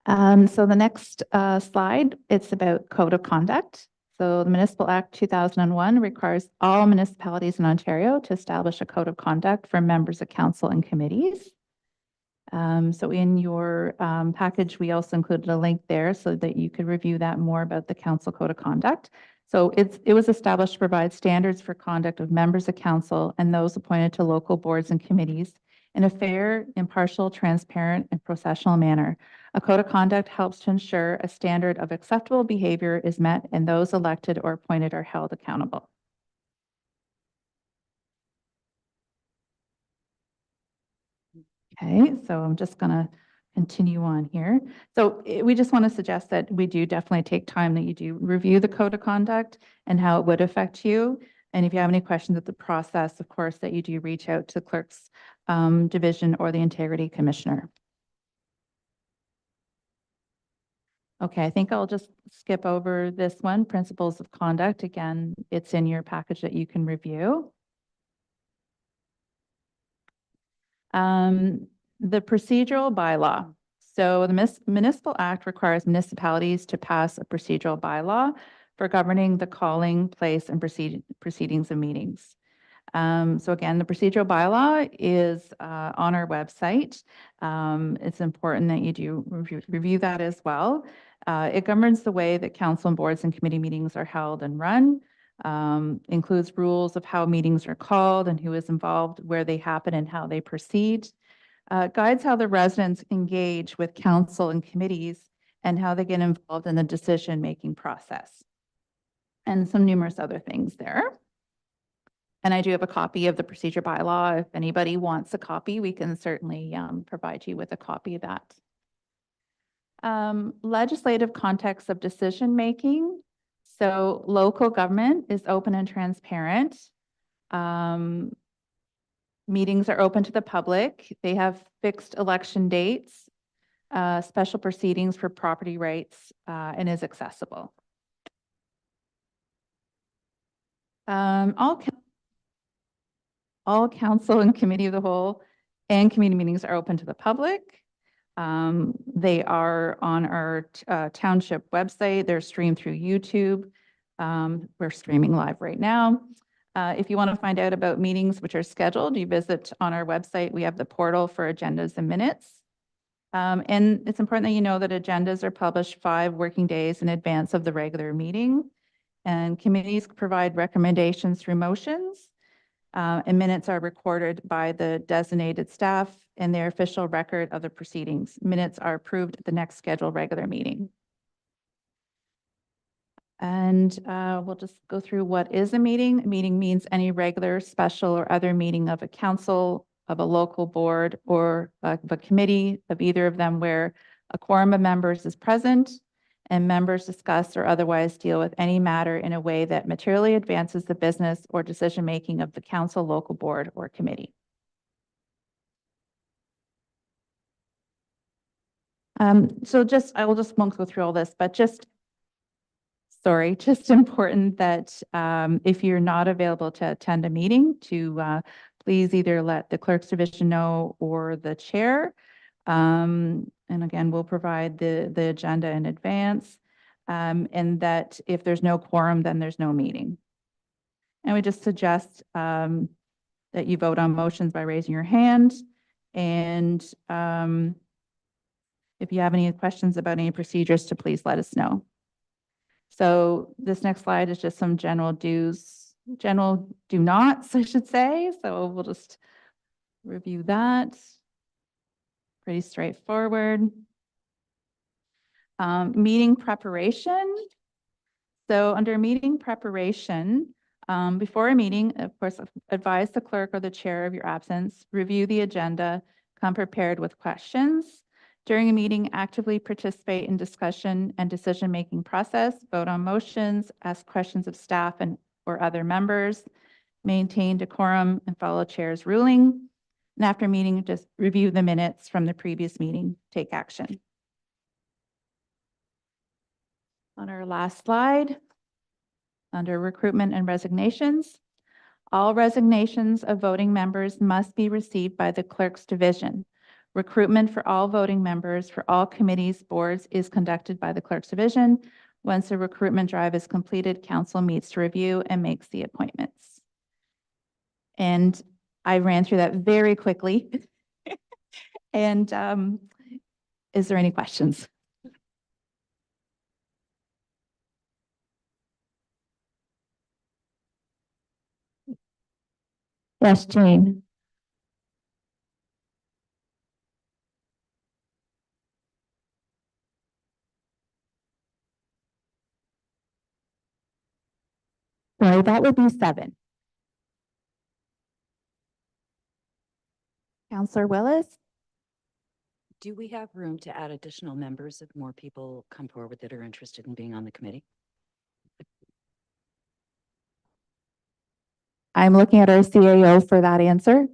So the next slide, it's about code of conduct. So the Municipal Act 2001 requires all municipalities in Ontario to establish a code of conduct for members of council and committees. So in your package, we also included a link there so that you could review that more about the council code of conduct. So it was established to provide standards for conduct of members of council and those appointed to local boards and committees in a fair, impartial, transparent, and processional manner. A code of conduct helps to ensure a standard of acceptable behavior is met and those elected or appointed are held accountable. Okay, so I'm just going to continue on here. So we just want to suggest that we do definitely take time that you do review the code of conduct and how it would affect you. And if you have any questions of the process, of course, that you do reach out to Clerk's division or the Integrity Commissioner. Okay, I think I'll just skip over this one, Principles of Conduct. Again, it's in your package that you can review. The procedural bylaw. So the Municipal Act requires municipalities to pass a procedural bylaw for governing the calling, place, and proceedings of meetings. So again, the procedural bylaw is on our website. It's important that you do review that as well. It governs the way that council and boards and committee meetings are held and run, includes rules of how meetings are called and who is involved, where they happen, and how they proceed. Guides how the residents engage with council and committees and how they get involved in the decision-making process. And some numerous other things there. And I do have a copy of the procedure bylaw. If anybody wants a copy, we can certainly provide you with a copy of that. Legislative context of decision-making. So local government is open and transparent. Meetings are open to the public. They have fixed election dates, special proceedings for property rights, and is accessible. All council and committee of the whole and community meetings are open to the public. They are on our township website. They're streamed through YouTube. We're streaming live right now. If you want to find out about meetings which are scheduled, you visit on our website. We have the portal for agendas and minutes. And it's important that you know that agendas are published 5 working days in advance of the regular meeting. And committees provide recommendations through motions. And minutes are recorded by the designated staff in their official record of the proceedings. Minutes are approved at the next scheduled regular meeting. And we'll just go through what is a meeting. A meeting means any regular, special, or other meeting of a council, of a local board, or of a committee, of either of them, where a quorum of members is present and members discuss or otherwise deal with any matter in a way that materially advances the business or decision-making of the council, local board, or committee. So I will just won't go through all this, but just important that if you're not available to attend a meeting, to please either let the clerk's division know or the chair. And again, we'll provide the agenda in advance. And that if there's no quorum, then there's no meeting. And we just suggest that you vote on motions by raising your hand. And if you have any questions about any procedures, to please let us know. So this next slide is just some general do-nots, I should say. So we'll just review that. Pretty straightforward. Meeting preparation. So under meeting preparation, before a meeting, of course, advise the clerk or the chair of your absence, review the agenda, come prepared with questions. During a meeting, actively participate in discussion and decision-making process, vote on motions, ask questions of staff and or other members, maintain decorum and follow chair's ruling. And after meeting, just review the minutes from the previous meeting, take action. On our last slide, under recruitment and resignations, all resignations of voting members must be received by the clerk's division. Recruitment for all voting members for all committees, boards is conducted by the clerk's division. Once the recruitment drive is completed, council meets to review and makes the appointments. And I ran through that very quickly. And is there any questions? Yes, Jane. Sorry, that would be 7. Counselor Willis? Do we have room to add additional members if more people come forward that are interested in being on the committee? I'm looking at our CAO for that answer.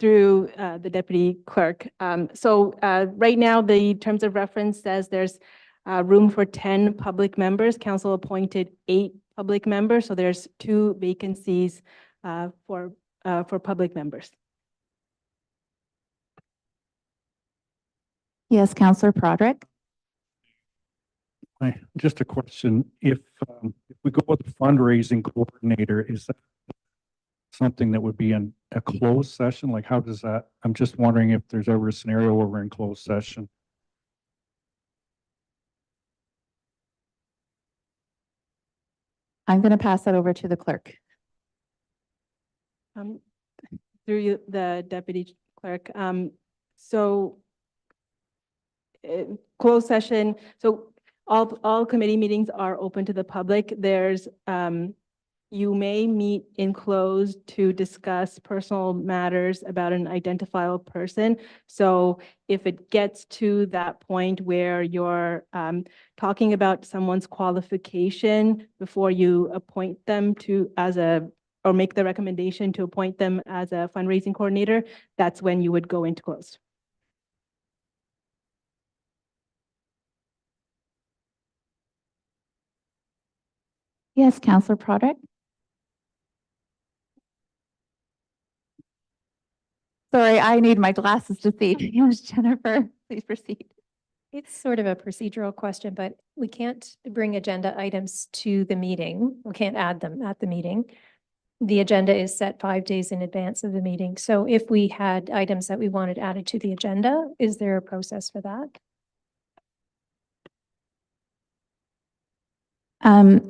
Through the deputy clerk. Right now, the terms of reference says there's room for 10 public members. Council appointed 8 public members, so there's 2 vacancies for public members. Yes, Counselor Broderick. Just a question. If we go with the fundraising coordinator, is that something that would be in a closed session? Like, how does that, I'm just wondering if there's ever a scenario where we're in closed session. I'm going to pass that over to the clerk. Through you, the deputy clerk. Closed session. So all committee meetings are open to the public. There's you may meet in closed to discuss personal matters about an identifiable person. So if it gets to that point where you're talking about someone's qualification before you appoint them to or make the recommendation to appoint them as a fundraising coordinator, that's when you would go into closed. Yes, Counselor Broderick. Sorry, I need my glasses to see. Yes, Jennifer, please proceed. It's sort of a procedural question, but we can't bring agenda items to the meeting. We can't add them at the meeting. The agenda is set 5 days in advance of the meeting. So if we had items that we wanted added to the agenda, is there a process for that?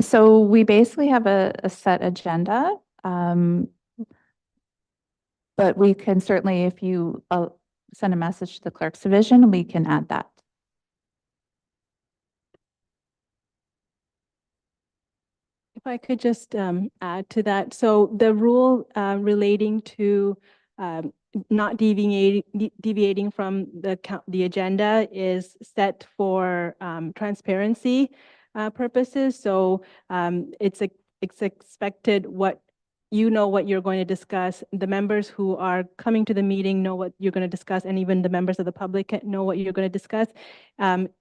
So we basically have a set agenda. But we can certainly, if you send a message to the clerk's division, we can add that. If I could just add to that. So the rule relating to not deviating from the agenda is set for transparency purposes. So it's expected what you're going to discuss. The members who are coming to the meeting know what you're going to discuss, and even the members of the public know what you're going to discuss.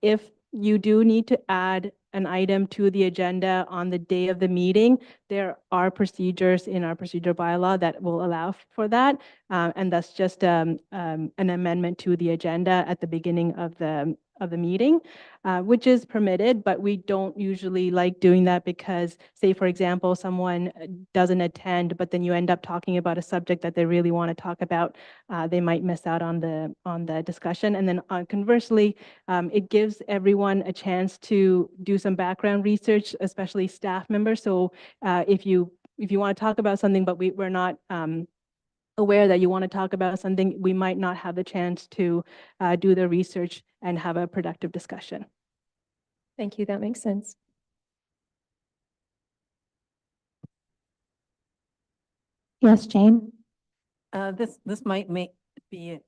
If you do need to add an item to the agenda on the day of the meeting, there are procedures in our procedure bylaw that will allow for that. And that's just an amendment to the agenda at the beginning of the meeting, which is permitted, but we don't usually like doing that because, say, for example, someone doesn't attend, but then you end up talking about a subject that they really want to talk about. They might miss out on the discussion. And then conversely, it gives everyone a chance to do some background research, especially staff members. So if you want to talk about something, but we're not aware that you want to talk about something, we might not have the chance to do the research and have a productive discussion. Thank you. That makes sense. Yes, Jane. This might be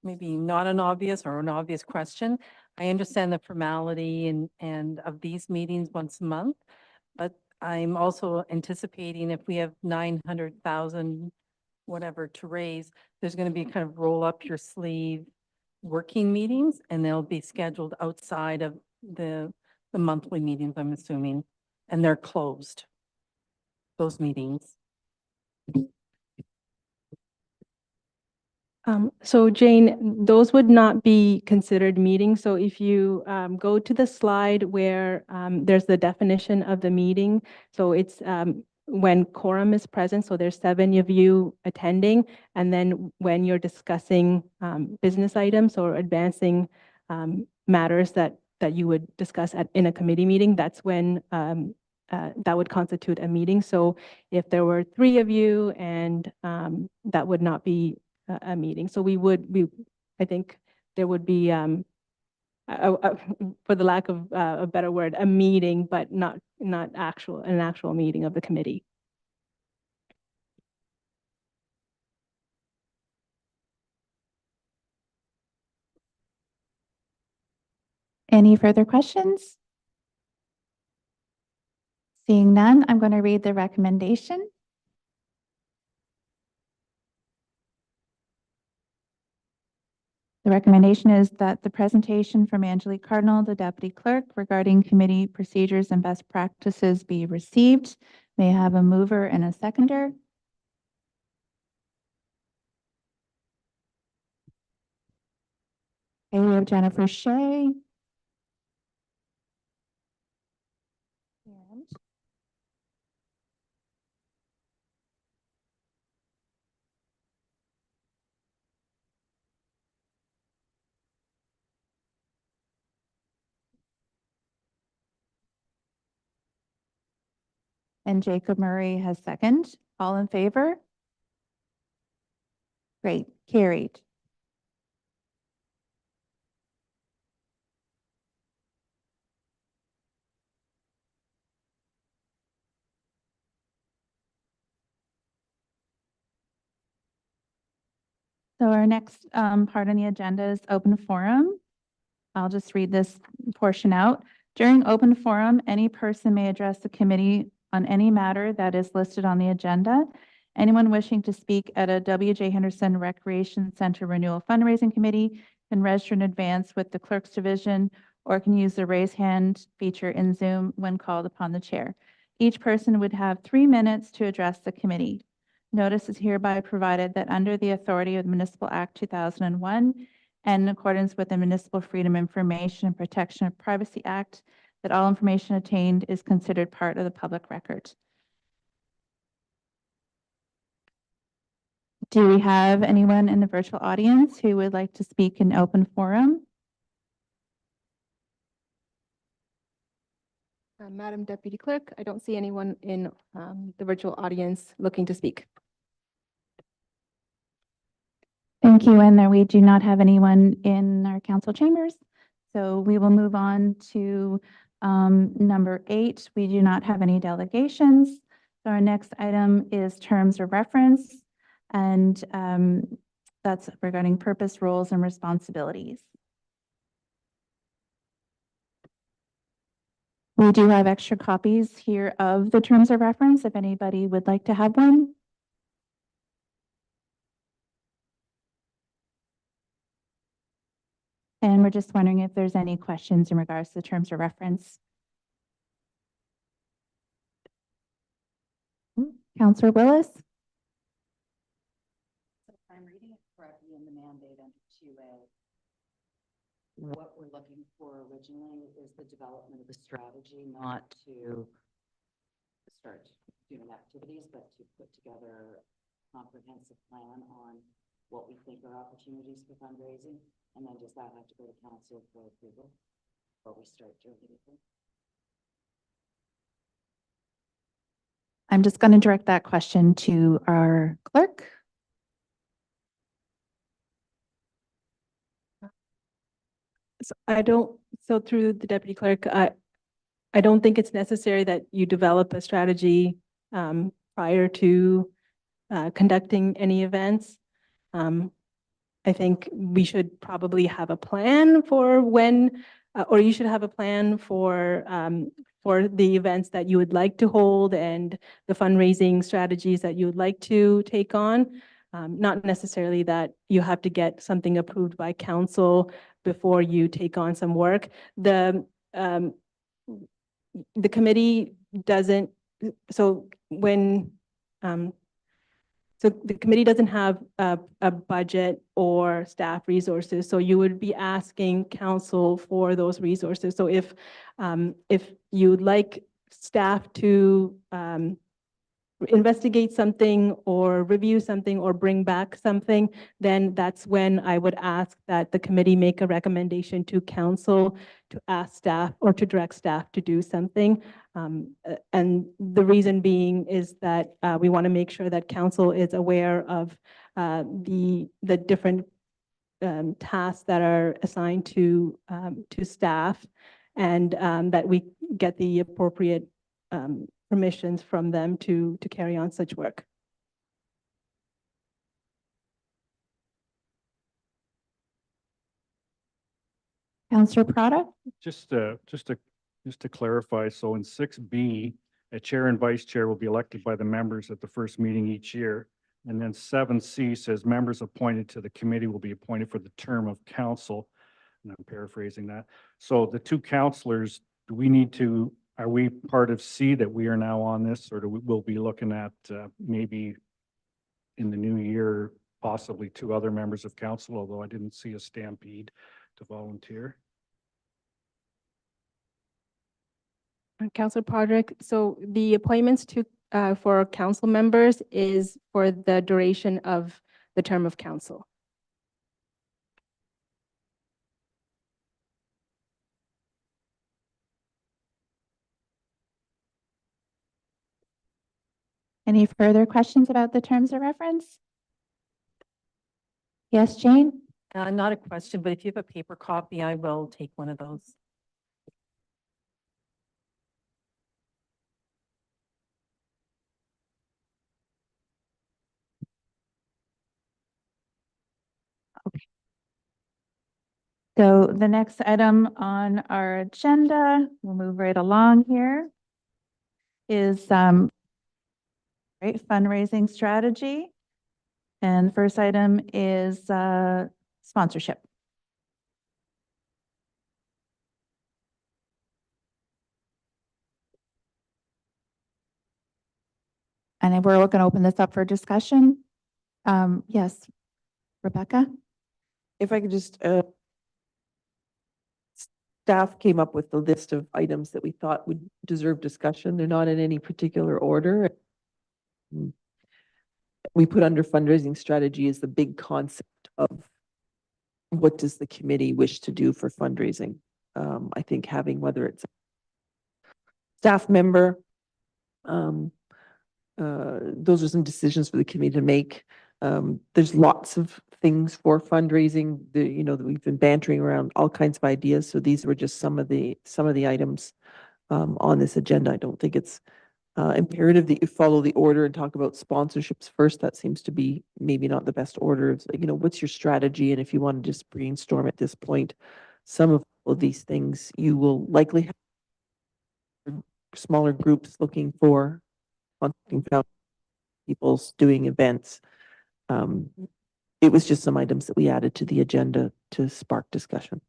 maybe not an obvious or an obvious question. I understand the formality and of these meetings once a month, but I'm also anticipating if we have 900,000 whatever to raise, there's going to be kind of roll up your sleeve working meetings, and they'll be scheduled outside of the monthly meetings, I'm assuming, and they're closed, those meetings. So Jane, those would not be considered meetings. So if you go to the slide where there's the definition of the meeting, so it's when quorum is present, so there's 7 of you attending, and then when you're discussing business items or advancing matters that you would discuss in a committee meeting, that's when that would constitute a meeting. So if there were 3 of you, and that would not be a meeting. So I think there would be, for the lack of a better word, a meeting, but not an actual meeting of the committee. Any further questions? Seeing none, I'm going to read the recommendation. The recommendation is that the presentation from Angelique Cardinal, the Deputy Clerk, regarding committee procedures and best practices be received. May I have a mover and a seconder? Okay, we have Jennifer Shea. And Jacob Murray has second. All in favor? Great, carried. So our next part on the agenda is open forum. I'll just read this portion out. During open forum, any person may address the committee on any matter that is listed on the agenda. Anyone wishing to speak at a W.J. Henderson Recreation Center Renewal Fundraising Committee can register in advance with the Clerk's Division or can use the raise hand feature in Zoom when called upon the chair. Each person would have 3 minutes to address the committee. Notice is hereby provided that under the authority of the Municipal Act 2001 and in accordance with the Municipal Freedom Information and Protection of Privacy Act, that all information obtained is considered part of the public record. Do we have anyone in the virtual audience who would like to speak in open forum? Madam Deputy Clerk, I don't see anyone in the virtual audience looking to speak. Thank you. And there we do not have anyone in our council chambers. So we will move on to number 8. We do not have any delegations. So our next item is terms of reference, and that's regarding purpose, roles, and responsibilities. We do have extra copies here of the terms of reference if anybody would like to have one. And we're just wondering if there's any questions in regards to the terms of reference. Councillor Willis? If I'm reading it correctly in the mandate under 2A, what we're looking for originally is the development of the strategy, not to start doing activities, but to put together a comprehensive plan on what we think are opportunities for fundraising. And then does that have to go to council for approval before we start doing anything? I'm just going to direct that question to our clerk. So through the Deputy Clerk, I don't think it's necessary that you develop a strategy prior to conducting any events. I think we should probably have a plan for when, or you should have a plan for the events that you would like to hold and the fundraising strategies that you would like to take on. Not necessarily that you have to get something approved by council before you take on some work. The committee doesn't, so when, so the committee doesn't have a budget or staff resources, so you would be asking council for those resources. So if you'd like staff to investigate something or review something or bring back something, then that's when I would ask that the committee make a recommendation to council to ask staff or to direct staff to do something. And the reason being is that we want to make sure that council is aware of the different tasks that are assigned to staff, and that we get the appropriate permissions from them to carry on such work. Councillor Prada? Just to clarify, so in 6B, a chair and vice chair will be elected by the members at the first meeting each year. And then 7C says members appointed to the committee will be appointed for the term of council. And I'm paraphrasing that. So the two councillors, do we need to, are we part of C that we are now on this, or do we will be looking at maybe in the new year, possibly two other members of council, although I didn't see a stampede to volunteer? Councillor Podrick, so the appointments to for council members is for the duration of the term of council. Any further questions about the terms of reference? Yes, Jane? Not a question, but if you have a paper copy, I will take one of those. So the next item on our agenda, we'll move right along here, is fundraising strategy. And the first item is sponsorship. And then we're going to open this up for discussion. Yes, Rebecca? If I could just, staff came up with the list of items that we thought would deserve discussion. They're not in any particular order. We put under fundraising strategy is the big concept of what does the committee wish to do for fundraising. I think having, whether it's a staff member, those are some decisions for the committee to make. There's lots of things for fundraising. That we've been bantering around all kinds of ideas. So these were just some of the items on this agenda. I don't think it's imperative that you follow the order and talk about sponsorships first. That seems to be maybe not the best order. What's your strategy? And if you want to just brainstorm at this point, some of these things you will likely have smaller groups looking for people's doing events. It was just some items that we added to the agenda to spark discussion.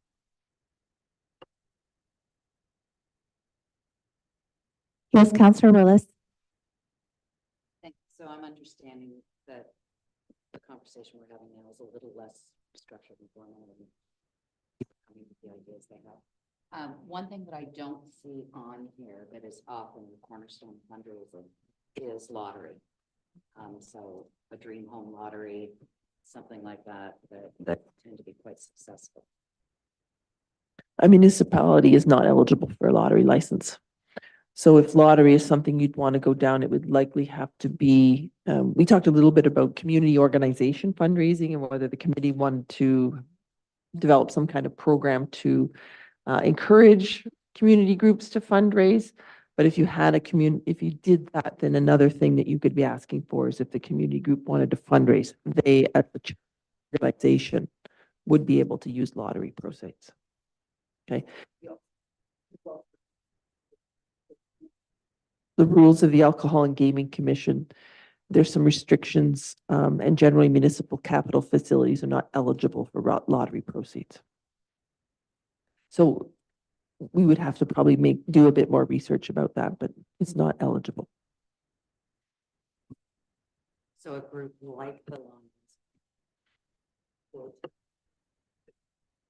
Yes, Councillor Willis. So I'm understanding that the conversation we're having now is a little less structured and formal and people coming with the ideas they have. One thing that I don't see on here that is often the cornerstone fundraising is lottery. So a dream home lottery, something like that tend to be quite successful. A municipality is not eligible for a lottery license. So if lottery is something you'd want to go down, it would likely have to be, we talked a little bit about community organization fundraising and whether the committee wanted to develop some kind of program to encourage community groups to fundraise. But if you had if you did that, then another thing that you could be asking for is if the community group wanted to fundraise, they at the organization would be able to use lottery proceeds. Okay. The rules of the Alcohol and Gaming Commission, there's some restrictions, and generally municipal capital facilities are not eligible for lottery proceeds. So we would have to probably do a bit more research about that, but it's not eligible. So a group like the Lions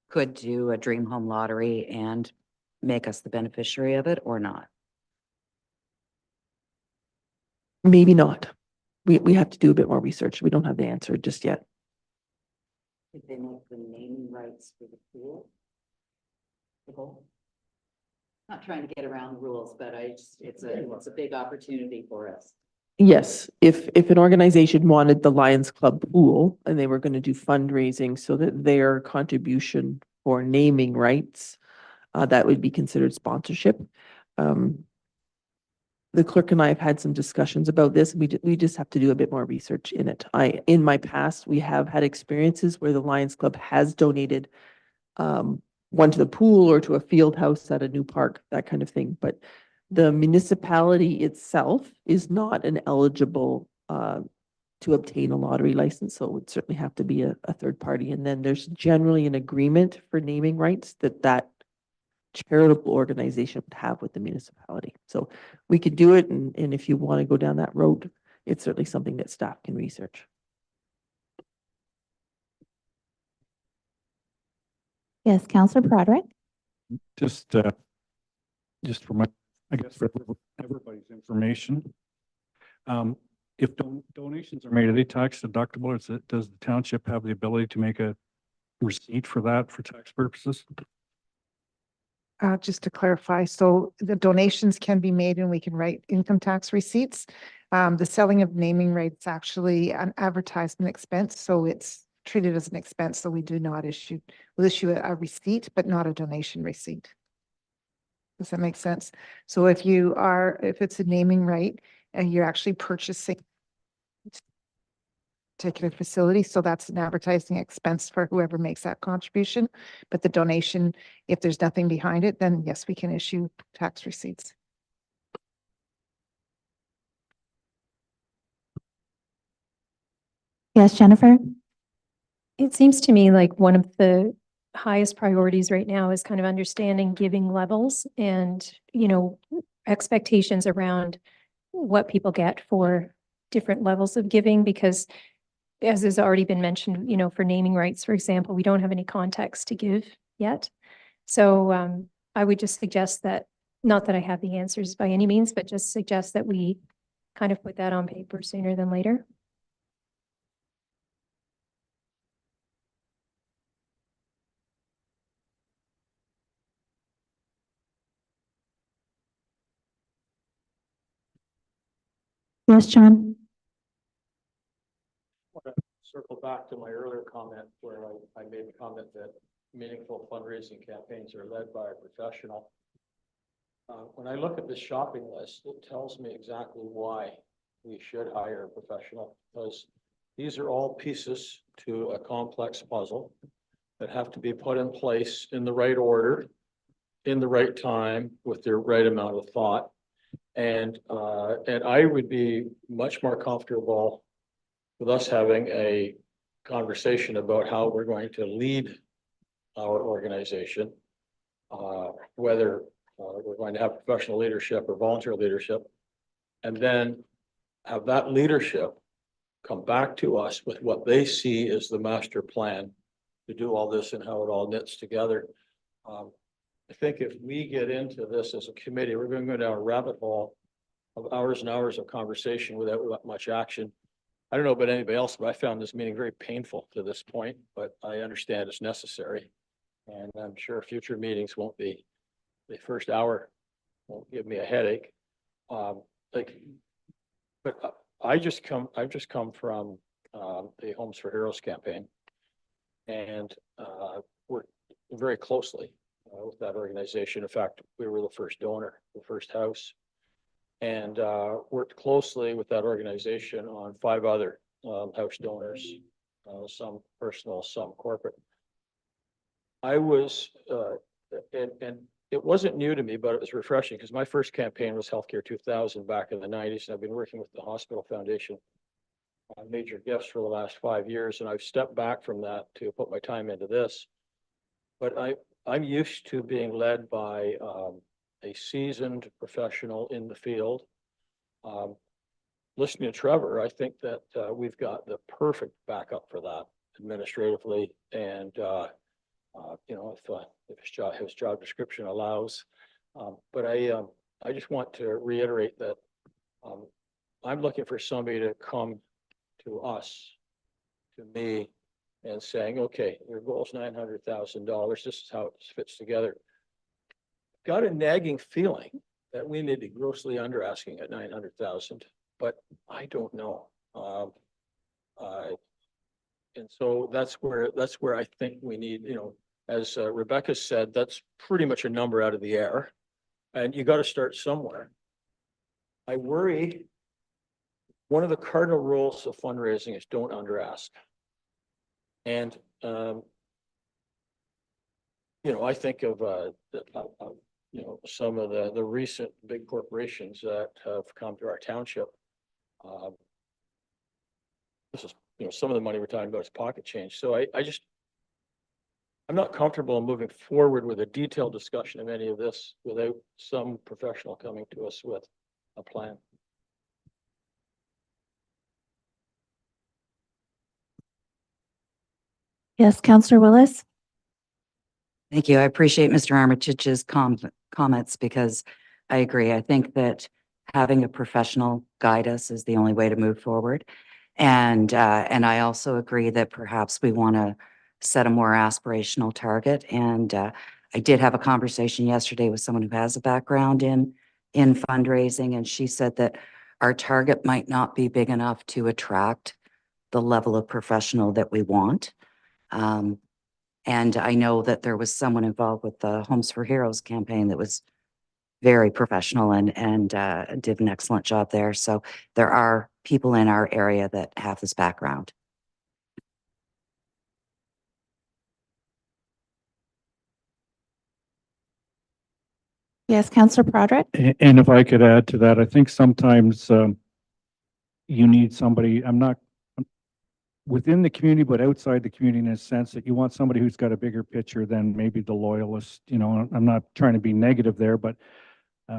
could do a dream home lottery and make us the beneficiary of it or not? Maybe not. We have to do a bit more research. We don't have the answer just yet. Did they make the naming rights for the pool? Not trying to get around the rules, but it's a big opportunity for us. Yes, if an organization wanted the Lions Club pool and they were going to do fundraising so that their contribution for naming rights, that would be considered sponsorship. The clerk and I have had some discussions about this. We just have to do a bit more research in it. In my past, we have had experiences where the Lions Club has donated one to the pool or to a field house at a new park, that kind of thing. But the municipality itself is not an eligible to obtain a lottery license, so it would certainly have to be a third party. And then there's generally an agreement for naming rights that charitable organization would have with the municipality. So we could do it, and if you want to go down that road, it's certainly something that staff can research. Yes, Councillor Broderick. Just for my, I guess for everybody's information. If donations are made, are they tax deductible, or does the township have the ability to make a receipt for that for tax purposes? Just to clarify, so the donations can be made and we can write income tax receipts. The selling of naming rights actually an advertisement expense, so it's treated as an expense. So we do not we'll issue a receipt, but not a donation receipt. Does that make sense? So if it's a naming right and you're actually purchasing particular facility, so that's an advertising expense for whoever makes that contribution. But the donation, if there's nothing behind it, then yes, we can issue tax receipts. Yes, Jennifer. It seems to me like one of the highest priorities right now is kind of understanding giving levels and, expectations around what people get for different levels of giving, because as has already been mentioned, for naming rights, for example, we don't have any context to give yet. So I would just suggest that, not that I have the answers by any means, but just suggest that we kind of put that on paper sooner than later. Yes, John. Circle back to my earlier comment where I made the comment that meaningful fundraising campaigns are led by a professional. When I look at this shopping list, it tells me exactly why we should hire a professional, because these are all pieces to a complex puzzle that have to be put in place in the right order, in the right time, with the right amount of thought. And I would be much more comfortable with us having a conversation about how we're going to lead our organization, whether we're going to have professional leadership or volunteer leadership, and then have that leadership come back to us with what they see as the master plan to do all this and how it all knits together. I think if we get into this as a committee, we're going to go down a rabbit hole of hours and hours of conversation without much action. I don't know about anybody else, but I found this meeting very painful to this point, but I understand it's necessary. And I'm sure future meetings won't be, the first hour won't give me a headache. But I've just come from the Homes for Heroes campaign, and worked very closely with that organization. In fact, we were the first donor, the first house, and worked closely with that organization on 5 other house donors, some personal, some corporate. I was, and it wasn't new to me, but it was refreshing because my first campaign was Healthcare 2000 back in the 90s. And I've been working with the Hospital Foundation on major gifts for the last 5 years. And I've stepped back from that to put my time into this. But I'm used to being led by a seasoned professional in the field. Listening to Trevor, I think that we've got the perfect backup for that administratively, and you know, if his job description allows. But I just want to reiterate that I'm looking for somebody to come to us, to me, and saying, okay, your goal is $900,000. This is how it fits together. Got a nagging feeling that we may be grossly under asking at 900,000, but I don't know. And so that's where I think we need, you know, as Rebecca said, that's pretty much a number out of the air, and you got to start somewhere. I worry. One of the cardinal rules of fundraising is don't under ask. And you know, I think of you know, some of the recent big corporations that have come to our township. This is, you know, some of the money we're talking about is pocket change. So I'm not comfortable in moving forward with a detailed discussion of any of this without some professional coming to us with a plan. Yes, Councillor Willis. Thank you. I appreciate Mr. Armitage's comments because I agree. I think that having a professional guide us is the only way to move forward. And I also agree that perhaps we want to set a more aspirational target. And I did have a conversation yesterday with someone who has a background in fundraising, and she said that our target might not be big enough to attract the level of professional that we want. And I know that there was someone involved with the Homes for Heroes campaign that was very professional and did an excellent job there. So there are people in our area that have this background. Yes, Councillor Broderick. And if I could add to that, I think sometimes you need somebody, I'm not within the community, but outside the community in a sense that you want somebody who's got a bigger picture than maybe the loyalist. You know, I'm not trying to be negative there, but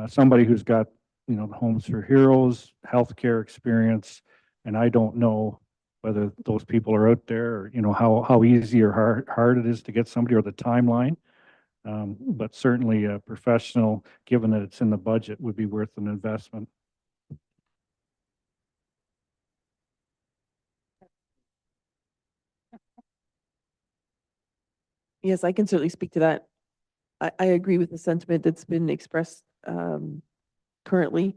somebody who's got, you know, the Homes for Heroes, healthcare experience, and I don't know whether those people are out there, or, you know, how easy or hard it is to get somebody, or the timeline. But certainly a professional, given that it's in the budget, would be worth an investment. Yes, I can certainly speak to that. I agree with the sentiment that's been expressed currently.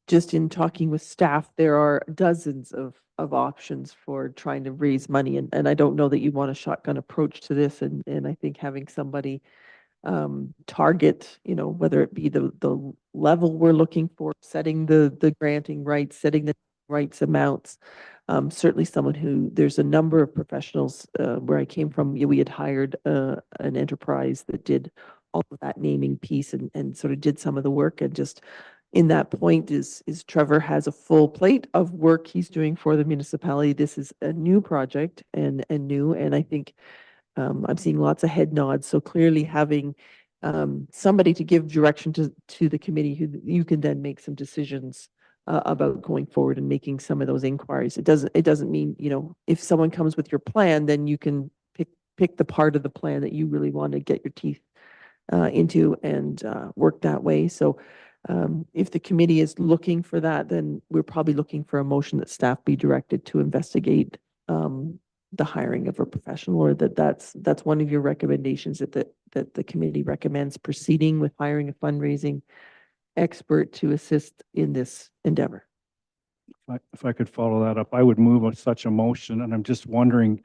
Just in talking with staff, there are dozens of options for trying to raise money. And I don't know that you want a shotgun approach to this. And I think having somebody target, you know, whether it be the level we're looking for, setting the granting rights, setting the rights amounts. Certainly someone who, there's a number of professionals where I came from, we had hired an enterprise that did all of that naming piece and sort of did some of the work. And just in that point is Trevor has a full plate of work he's doing for the municipality. This is a new project and new, and I think I'm seeing lots of head nods. So clearly having somebody to give direction to the committee who you can then make some decisions about going forward and making some of those inquiries. It doesn't mean, you know, if someone comes with your plan, then you can pick the part of the plan that you really want to get your teeth into and work that way. So if the committee is looking for that, then we're probably looking for a motion that staff be directed to investigate the hiring of a professional, or that's one of your recommendations, that the committee recommends proceeding with hiring a fundraising expert to assist in this endeavor. If I could follow that up, I would move on such a motion, and I'm just wondering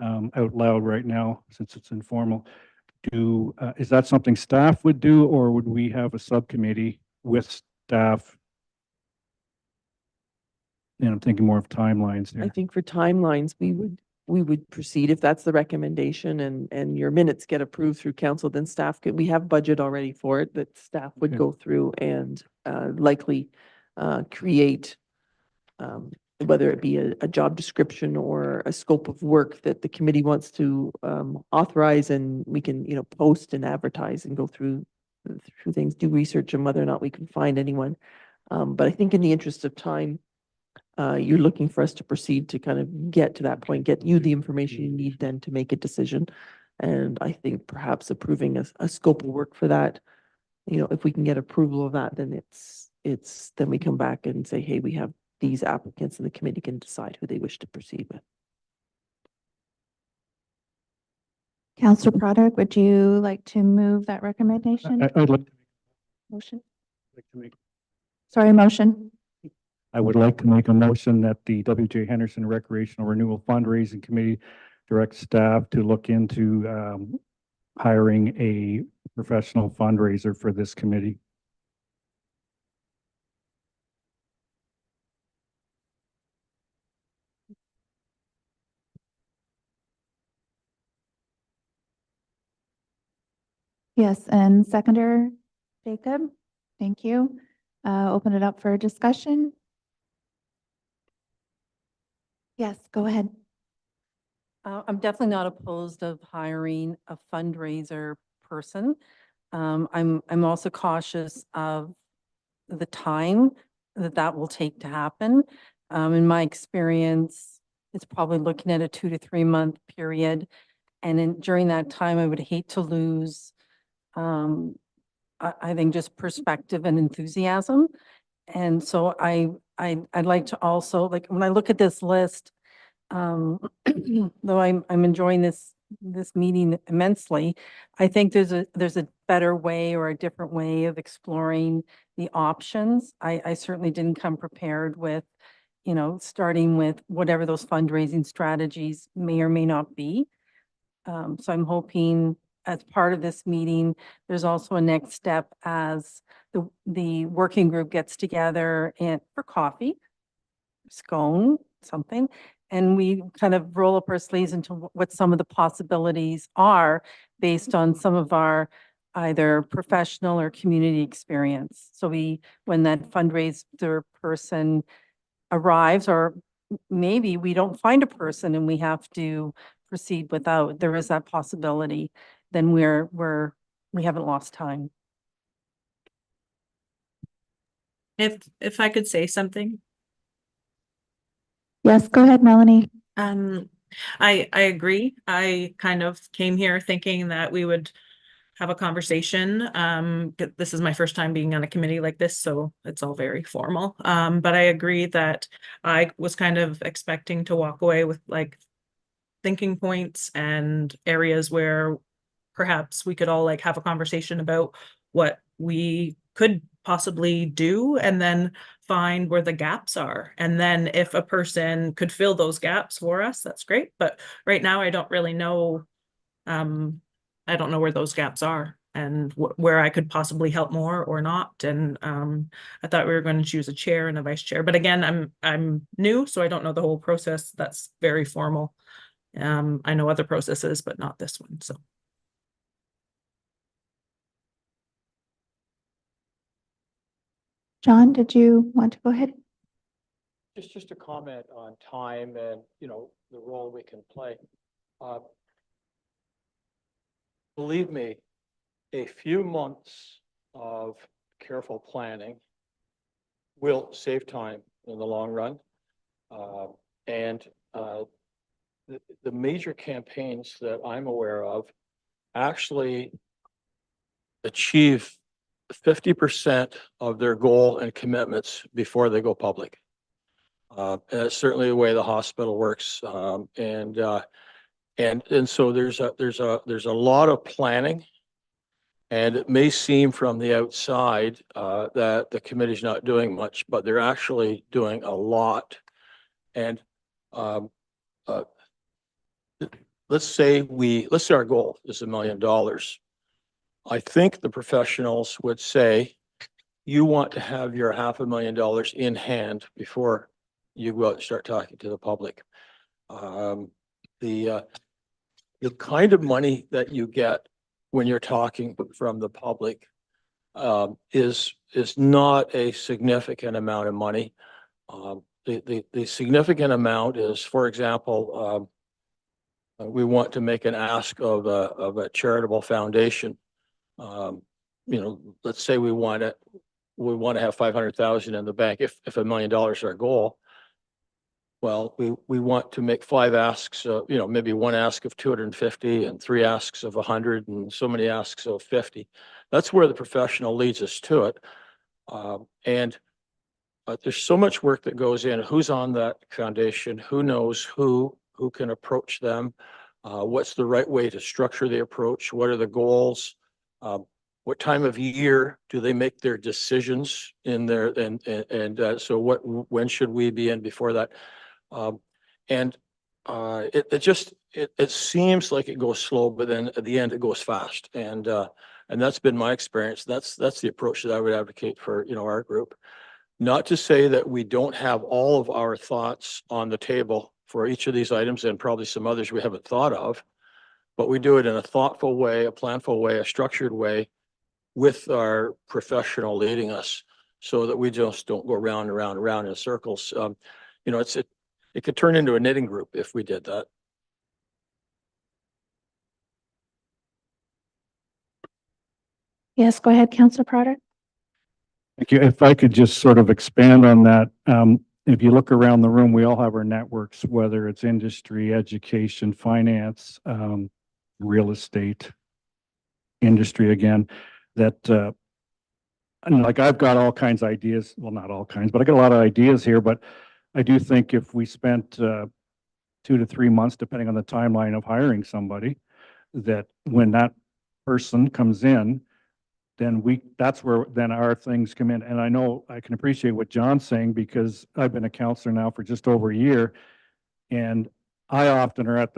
out loud right now, since it's informal, is that something staff would do, or would we have a subcommittee with staff? And I'm thinking more of timelines I here. think for timelines, we would we would proceed if that's the recommendation and your minutes get approved through council, then staff could, we have budget already for it, that staff would Okay. go through and likely create whether it be a job description or a scope of work that the committee wants to authorize, and we can, you know, post and advertise and go through things, do research on whether or not we can find anyone. But I think in the interest of time, you're looking for us to proceed to kind of get to that point, get you the information you need then to make a decision. And I think perhaps approving a scope of work for that, you know, if we can get approval of that, then then we come back and say, hey, we have these applicants, and the committee can decide who they wish to proceed with. Councillor Broderick, would you like to move that recommendation? I'd like Motion? to make Sorry, motion. I would like to make a motion that the WJ Henderson Recreational Renewal Fundraising Committee direct staff to look into hiring a professional fundraiser for this committee. Yes, and seconder, Jacob, thank you. Open it up for discussion. Yes, go ahead. I'm definitely not opposed of hiring a fundraiser person. I'm also cautious of the time that will take to happen. In my experience, it's probably looking at a 2 to 3 month period. And during that time, I would hate to lose, I think, just perspective and enthusiasm. And so I'd like to also, like, when I look at this list, though I'm enjoying this meeting immensely, I think there's a better way or a different way of exploring the options. I certainly didn't come prepared with, you know, starting with whatever those fundraising strategies may or may not be. So I'm hoping as part of this meeting, there's also a next step as the working group gets together and for coffee, scone, something, and we kind of roll up our sleeves into what some of the possibilities are based on some of our either professional or community experience. So when that fundraiser person arrives, or maybe we don't find a person and we have to proceed without, there is that possibility, then we haven't lost time. If I could say something. Yes, go ahead, Melanie. I agree. I kind of came here thinking that we would have a conversation. This is my first time being on a committee like this, so it's all very formal. But I agree that I was kind of expecting to walk away with like thinking points and areas where perhaps we could all like have a conversation about what we could possibly do, and then find where the gaps are. And then if a person could fill those gaps for us, that's great. But right now I don't really know. I don't know where those gaps are and where I could possibly help more or not. And I thought we were going to choose a chair and a vice chair. But again, I'm new, so I don't know the whole process. That's very formal. I know other processes, but not this one. So. John, did you want to go ahead? Just a comment on time and, you know, the role we can play. Believe me, a few months of careful planning will save time in the long run. The major campaigns that I'm aware of actually achieve 50% of their goal and commitments before they go public. And that's certainly the way the hospital works. And so there's a lot of planning, and it may seem from the outside that the committee's not doing much, but they're actually doing a lot. And let's say our goal is $1 million. I think the professionals would say, you want to have your $500,000 in hand before you go out and start talking to the public. the kind of money that you get when you're talking from the public is not a significant amount of money. The significant amount is, for example, we want to make an ask of a charitable foundation. Let's say we want to have 500,000 in the bank. If $1 million is our goal, well, we want to make 5 asks, maybe 1 ask of 250 and 3 asks of 100 and so many asks of 50. That's where the professional leads us to it. There's so much work that goes in. Who's on that foundation? Who knows who can approach them? What's the right way to structure the approach? What are the goals? What time of year do they make their decisions in there? So when should we be in before that? It seems like it goes slow, but then at the end it goes fast. And that's been my experience. That's the approach that I would advocate for, our group. Not to say that we don't have all of our thoughts on the table for each of these items, and probably some others we haven't thought of, but we do it in a thoughtful way, a planful way, a structured way, with our professional leading us, so that we just don't go round and round and round in circles. It could turn into a knitting group if we did that. Yes, go ahead, Councillor Prodder. Thank you. If I could just sort of expand on that. If you look around the room, we all have our networks, whether it's industry, education, finance, real estate, industry again, that like I've got all kinds of ideas. Well, not all kinds, but I got a lot of ideas here. But I do think if we spent 2 to 3 months, depending on the timeline of hiring somebody, that when that person comes in, then that's where then our things come in. And I know I can appreciate what John's saying, because I've been a counselor now for just over a year, and I often are at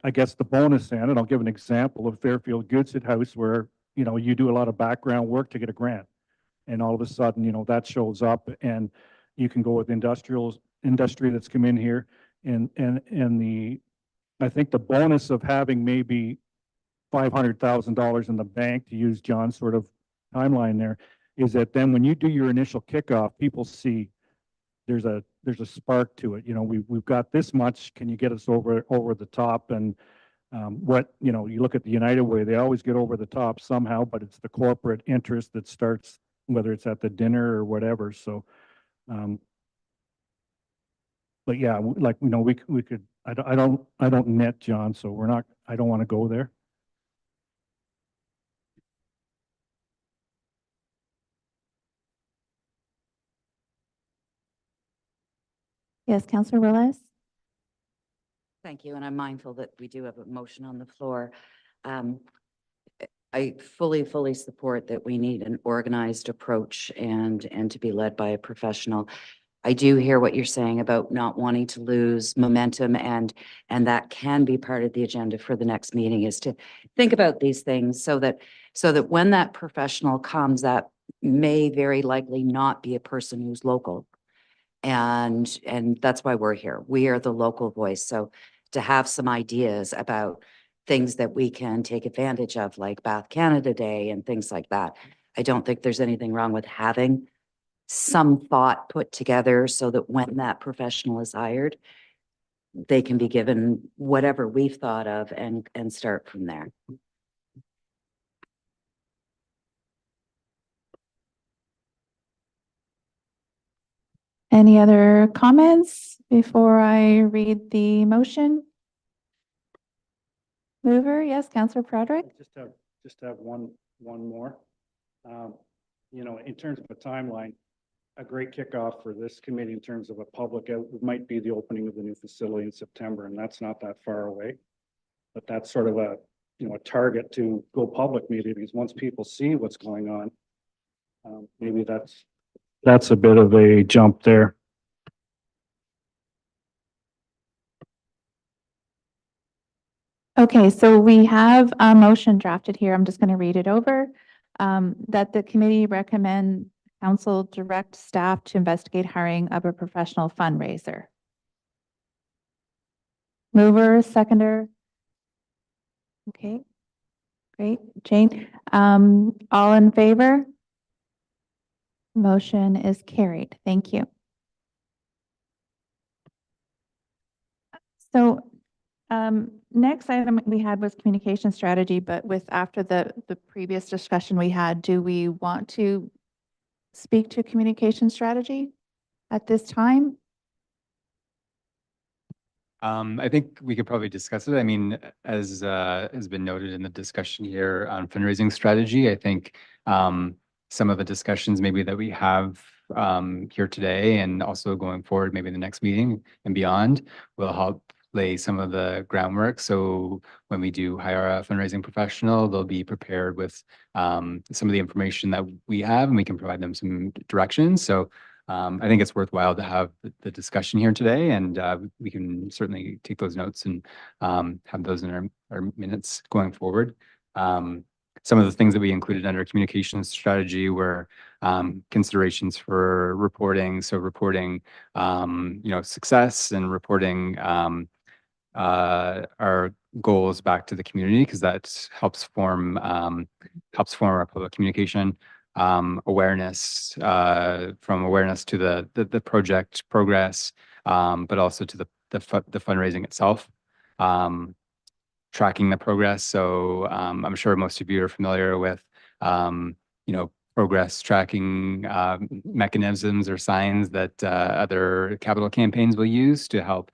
I guess the bonus end. And I'll give an example of Fairfield Goodsett House, where you do a lot of background work to get a grant, and all of a sudden that shows up, and you can go with industry that's come in here, and I think the bonus of having maybe $500,000 in the bank, to use John's sort of timeline there, is that then when you do your initial kickoff, people see there's a spark to it. We've got this much. Can you get us over the top? And you look at the United Way, they always get over the top somehow, but it's the corporate interest that starts, whether it's at the dinner or whatever. So, but yeah, we could. I don't net, John, so I don't want to go there. Yes, Councillor Willis. Thank you. And I'm mindful that we do have a motion on the floor. I fully support that we need an organized approach and to be led by a professional. I do hear what you're saying about not wanting to lose momentum, and that can be part of the agenda for the next meeting, is to think about these things so that when that professional comes, that may very likely not be a person who's local. And that's why we're here. We are the local voice. So to have some ideas about things that we can take advantage of, like Bath Canada Day and things like that. I don't think there's anything wrong with having some thought put together so that when that professional is hired, they can be given whatever we've thought of and start from there. Any other comments before I read the motion? Mover, yes, Councillor Prodder. Just have one more. In terms of a timeline, a great kickoff for this committee in terms of a public out might be the opening of the new facility in September, and that's not that far away. But that's sort of a target to go public, maybe, because once people see what's going on, maybe that's a bit of a jump there. Okay, so we have a motion drafted here. I'm just going to read it over. That the committee recommend council direct staff to investigate hiring of a professional fundraiser. Mover, seconder. Okay, great. Jane, all in favor? Motion is carried. Thank you. So next item we had was communication strategy, but with after the previous discussion we had, do we want to speak to communication strategy at this time? I think we could probably discuss it. I mean, as has been noted in the discussion here on fundraising strategy, I think some of the discussions maybe that we have here today and also going forward, maybe in the next meeting and beyond, will help lay some of the groundwork. So when we do hire a fundraising professional, they'll be prepared with some of the information that we have, and we can provide them some directions. So I think it's worthwhile to have the discussion here today, and we can certainly take those notes and have those in our minutes going forward. Some of the things that we included under communications strategy were considerations for reporting. So reporting, success and reporting our goals back to the community, because that helps form our public communication. Awareness, from awareness to the project progress, but also to the fundraising itself. Tracking the progress. So I'm sure most of you are familiar with progress tracking mechanisms or signs that other capital campaigns will use to help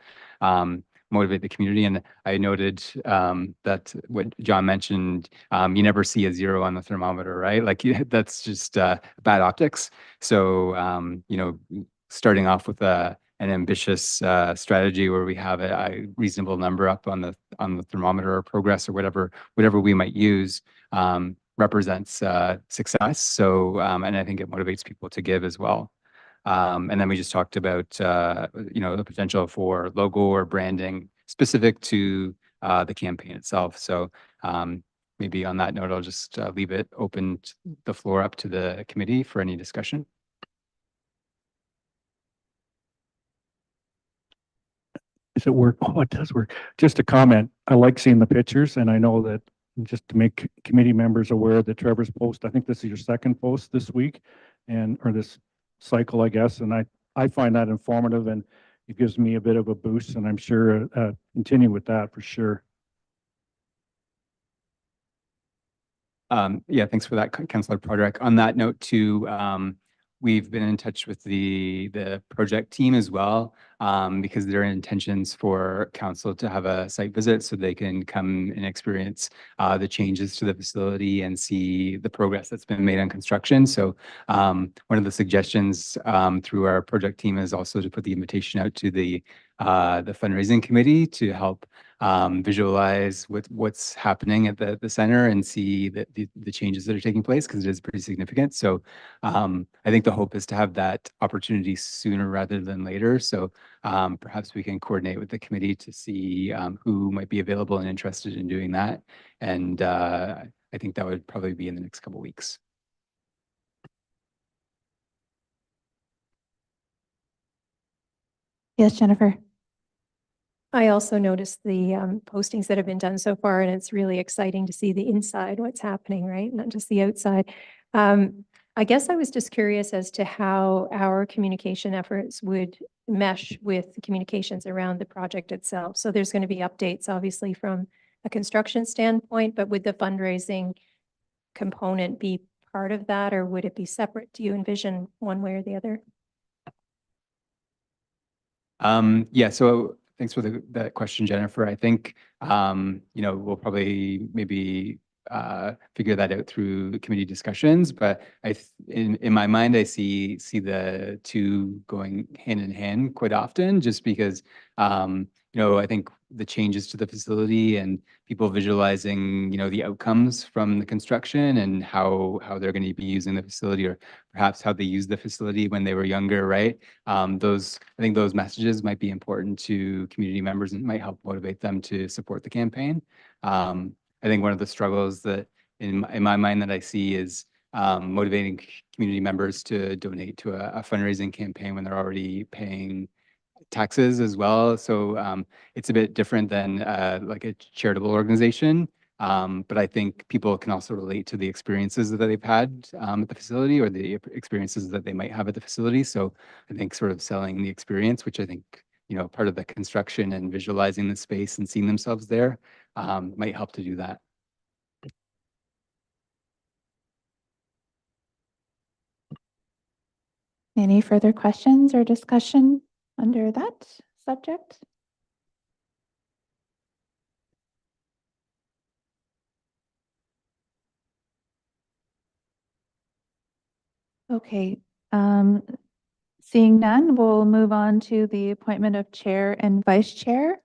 motivate the community. And I noted that what John mentioned, you never see a 0 on the thermometer, right? Like that's just bad optics. So, starting off with an ambitious strategy where we have a reasonable number up on the thermometer or progress or whatever we might use, represents success. So, and I think it motivates people to give as well. And then we just talked about, the potential for logo or branding specific to the campaign itself. So maybe on that note, I'll just leave it open, the floor up to the committee for any discussion. Does it work? Oh, it does work. Just a comment. I like seeing the pictures, and I know that just to make committee members aware that Trevor's post, I think this is your second post this week or this cycle, I guess. And I find that informative, and it gives me a bit of a boost, and I'm sure continue with that for sure. Yeah, thanks for that, Councillor Broderick. On that note too, we've been in touch with the project team as well, because there are intentions for council to have a site visit so they can come and experience the changes to the facility and see the progress that's been made on construction. So one of the suggestions through our project team is also to put the invitation out to the fundraising committee to help visualize what's happening at the center and see the changes that are taking place, because it is pretty significant. So I think the hope is to have that opportunity sooner rather than later. So perhaps we can coordinate with the committee to see who might be available and interested in doing that. And I think that would probably be in the next couple of weeks. Yes, Jennifer. I also noticed the postings that have been done so far, and it's really exciting to see the inside, what's happening, right? Not just the outside. I guess I was just curious as to how our communication efforts would mesh with the communications around the project itself. So there's going to be updates, obviously, from a construction standpoint, but would the fundraising component be part of that, or would it be separate? Do you envision one way or the other? Yeah, so thanks for that question, Jennifer. I think, we'll probably maybe figure that out through committee discussions, but in my mind, I see the two going hand in hand quite often, just because, I think the changes to the facility and people visualizing, the outcomes from the construction and how they're going to be using the facility, or perhaps how they use the facility when they were younger, right? I think those messages might be important to community members and might help motivate them to support the campaign. I think one of the struggles that in my mind that I see is motivating community members to donate to a fundraising campaign when they're already paying taxes as well. So it's a bit different than like a charitable organization. But I think people can also relate to the experiences that they've had at the facility or the experiences that they might have at the facility. So I think sort of selling the experience, which I think, you know, part of the construction and visualizing the space and seeing themselves there might help to do that. Any further questions or discussion under that subject? Okay, seeing none, we'll move on to the appointment of chair and vice chair.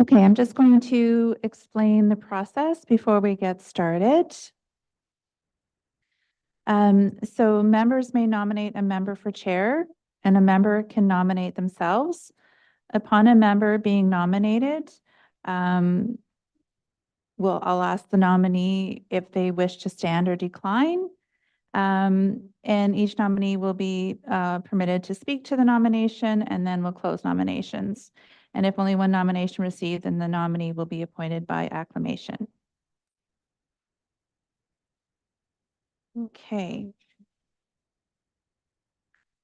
Okay, I'm just going to explain the process before we get started. So members may nominate a member for chair, and a member can nominate themselves. Upon a member being nominated, I'll ask the nominee if they wish to stand or decline. And each nominee will be permitted to speak to the nomination, and then we'll close nominations. And if only one nomination received, then the nominee will be appointed by acclamation. Okay.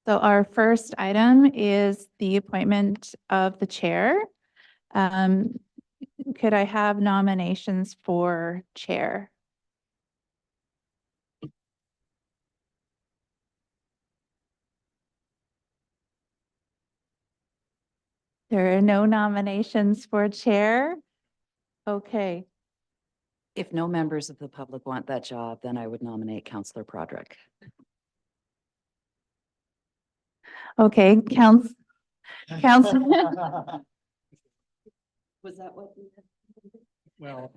So our first item is the appointment of the chair. Could I have nominations for chair? There are no nominations for chair. Okay. If no members of the public want that job, then I would nominate Councillor Prodrick. Okay, council. Was that what we had? Well.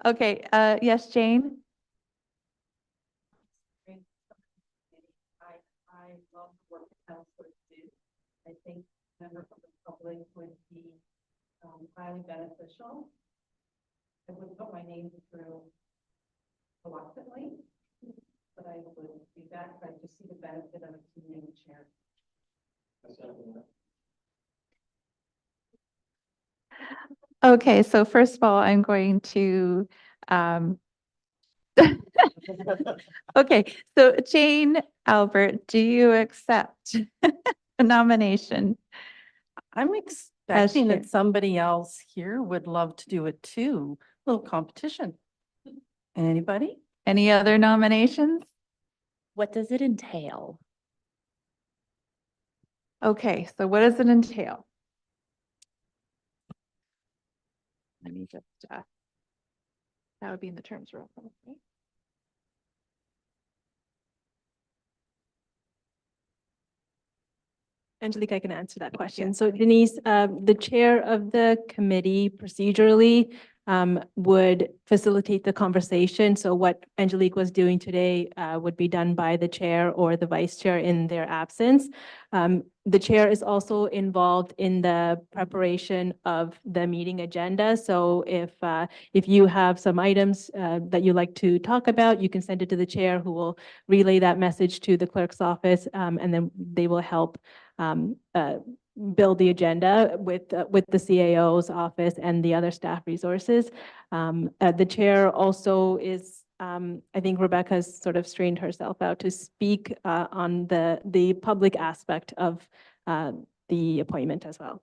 Okay, yes, Jane? I love the work that councilors do. I think members of the public would be highly beneficial. I would put my name through reluctantly, but I would be back. I just see the benefit of a community chair. Okay, so first of all, I'm going to, okay, so Jane Albert, do you accept a nomination? I'm expecting chair. that somebody else here would love to do it too. Little competition. Anybody? Any other nominations? What does it entail? Okay, so what does it entail? Let me just, that would be in the terms of reference, right? Angelique, I can answer that question. So Denise, the chair of the committee procedurally would facilitate the conversation. So what Angelique was doing today would be done by the chair or the vice chair in their absence. The chair is also involved in the preparation of the meeting agenda. So if you have some items that you like to talk about, you can send it to the chair, who will relay that message to the clerk's office, and then they will help build the agenda with the CAO's office and the other staff resources. The chair also is, I think Rebecca's sort of strained herself out to speak on the public aspect of the appointment as well.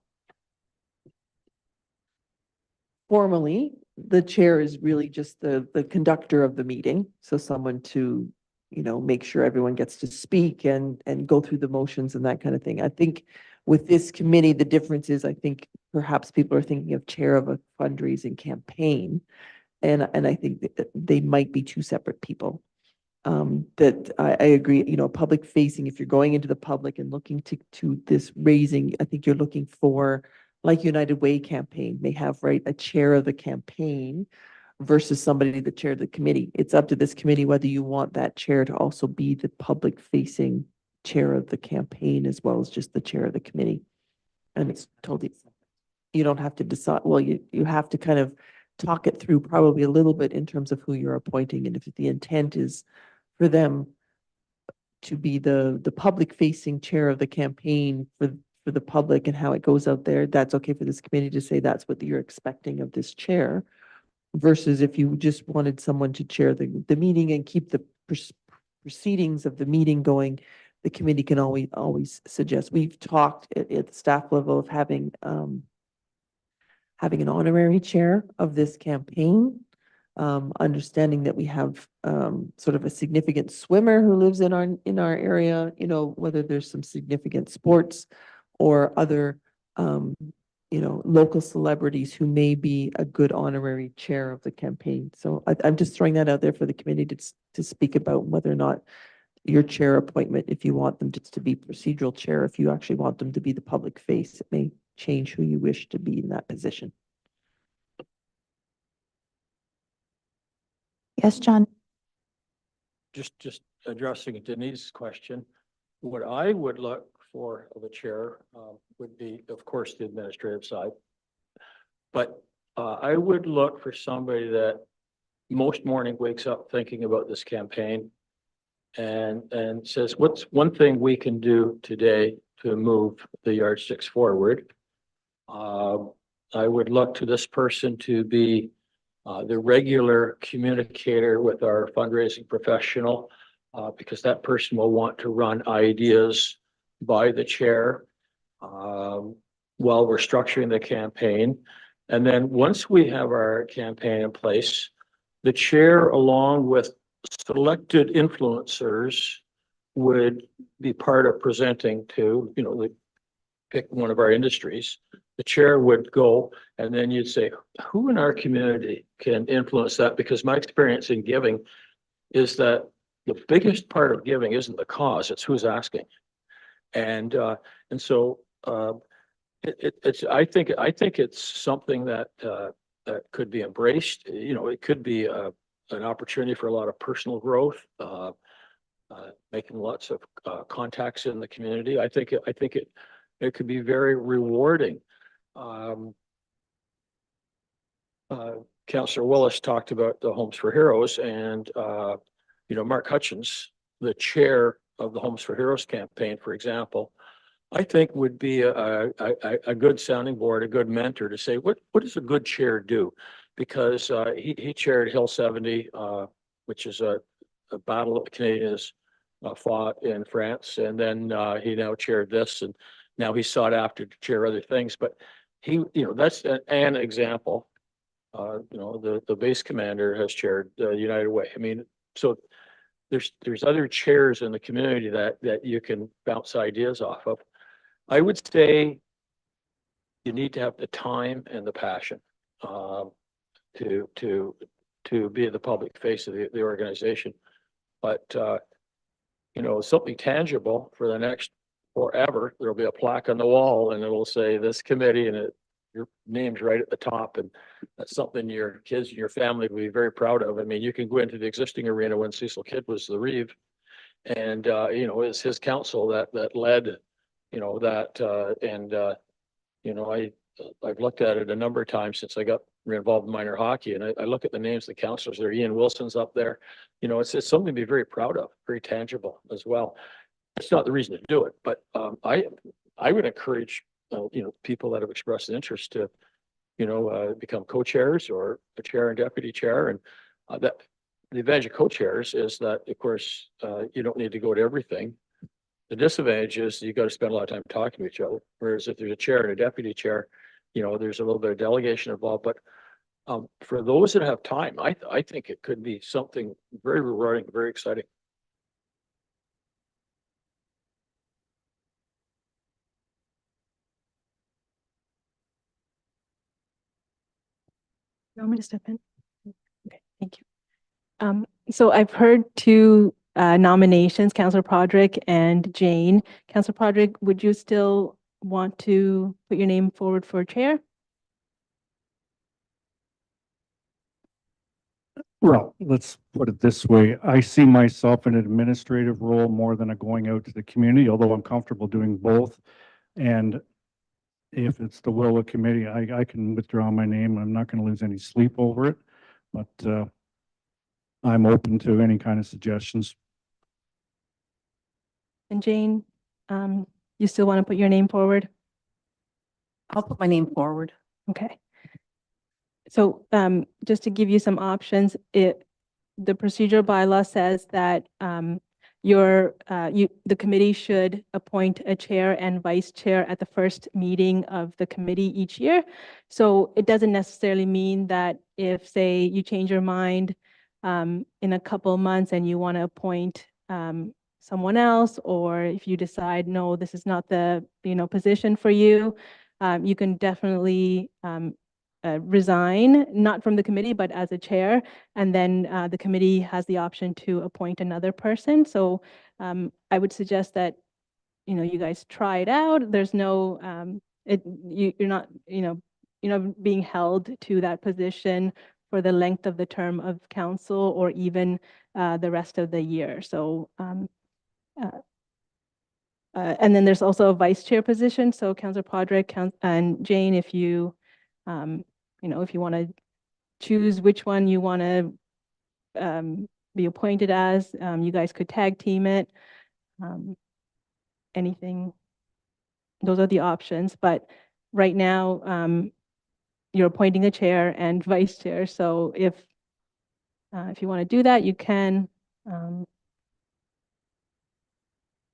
Formally, the chair is really just the conductor of the meeting. So someone to, you know, make sure everyone gets to speak and go through the motions and that kind of thing. I think with this committee, the difference is, I think perhaps people are thinking of chair of a fundraising campaign. And I think that they might be two separate people. That I agree, you know, public facing, if you're going into the public and looking to this raising, I think you're looking for, like United Way campaign, they have, right, a chair of the campaign versus somebody the chair of the committee. It's up to this committee whether you want that chair to also be the public facing chair of the campaign as well as just the chair of the committee. And it's totally. you don't have to decide, well, you have to kind of talk it through probably a little bit in terms of who you're appointing, and if the intent is for them to be the public facing chair of the campaign for the public and how it goes out there, that's okay for this committee to say that's what you're expecting of this chair. Versus if you just wanted someone to chair the meeting and keep the proceedings of the meeting going, the committee can always suggest. We've talked at the staff level of having an honorary chair of this campaign. Understanding that we have sort of a significant swimmer who lives in our area, you know, whether there's some significant sports or other local celebrities who may be a good honorary chair of the campaign. So I'm just throwing that out there for the committee to speak about whether or not your chair appointment, if you want them just to be procedural chair, if you actually want them to be the public face, it may change who you wish to be in that position. Yes, John. Just addressing Denise's question, what I would look for of a chair would be, of course, the administrative side. But I would look for somebody that most morning wakes up thinking about this campaign and says, what's one thing we can do today to move the yardsticks forward? I would look to this person to be the regular communicator with our fundraising professional, because that person will want to run ideas by the chair while we're structuring the campaign. And then once we have our campaign in place, the chair, along with selected influencers, would be part of presenting to, pick one of our industries. The chair would go, and then you'd say, who in our community can influence that? Because my experience in giving is that the biggest part of giving isn't the cause, it's who's asking. And so I think it's something that could be embraced. It could be an opportunity for a lot of personal growth, making lots of contacts in the community. I think it could be very rewarding. Councillor Willis talked about the Homes for Heroes, and Mark Hutchins, the chair of the Homes for Heroes campaign, for example, I think would be a good sounding board, a good mentor to say, what does a good chair do? Because he chaired Hill 70, which is a battle that the Canadians fought in France, and then he now chaired this, and now he's sought after to chair other things. But he, that's an example. The base commander has chaired United Way. I mean, so there's other chairs in the community that you can bounce ideas off of. I would say you need to have the time and the passion to be the public face of the organization. But something tangible for the next forever. There'll be a plaque on the wall, and it'll say this committee, and your name's right at the top, and that's something your kids and your family will be very proud of. I mean, you can go into the existing arena when Cecil Kidd was the Reeve, and it's his council that led, I've looked at it a number of times since I got involved in minor hockey, and I look at the names of the councillors there. Ian Wilson's up there. It's something to be very proud of, very tangible as well. It's not the reason to do it, but I would encourage people that have expressed an interest to become co-chairs or a chair and deputy chair. And that the advantage of co-chairs is that, of course, you don't need to go to everything. The disadvantage is you got to spend a lot of time talking to each other. Whereas if there's a chair and a deputy chair, there's a little bit of delegation involved. But for those that have time, I think it could be something very rewarding, very exciting. You want me to step in? Okay, thank you. So I've heard two nominations, Councillor Podrick and Jane. Councillor Podrick, would you still want to put your name forward for chair? Well, let's put it this way. I see myself in an administrative role more than a going out to the community, although I'm comfortable doing both. And if it's the will of the committee, I can withdraw my name. I'm not going to lose any sleep over it, but I'm open to any kind of suggestions. And Jane, you still want to put your name forward? I'll put my name forward. Okay. So just to give you some options, the procedural bylaw says that the committee should appoint a chair and vice chair at the first meeting of the committee each year. So it doesn't necessarily mean that if, say, you change your mind in a couple of months and you want to appoint someone else, or if you decide, no, this is not the position for you, you can definitely resign, not from the committee, but as a chair. And then the committee has the option to appoint another person. So I would suggest that, you guys try it out. There's no, you're not, you're not being held to that position for the length of the term of council or even the rest of the year. So, and then there's also a vice chair position. So Councillor Podrick and Jane, if you, if you want to choose which one you want to be appointed as, you guys could tag team it. Anything, those are the options. But right now, you're appointing a chair and vice chair. So if you want to do that, you can.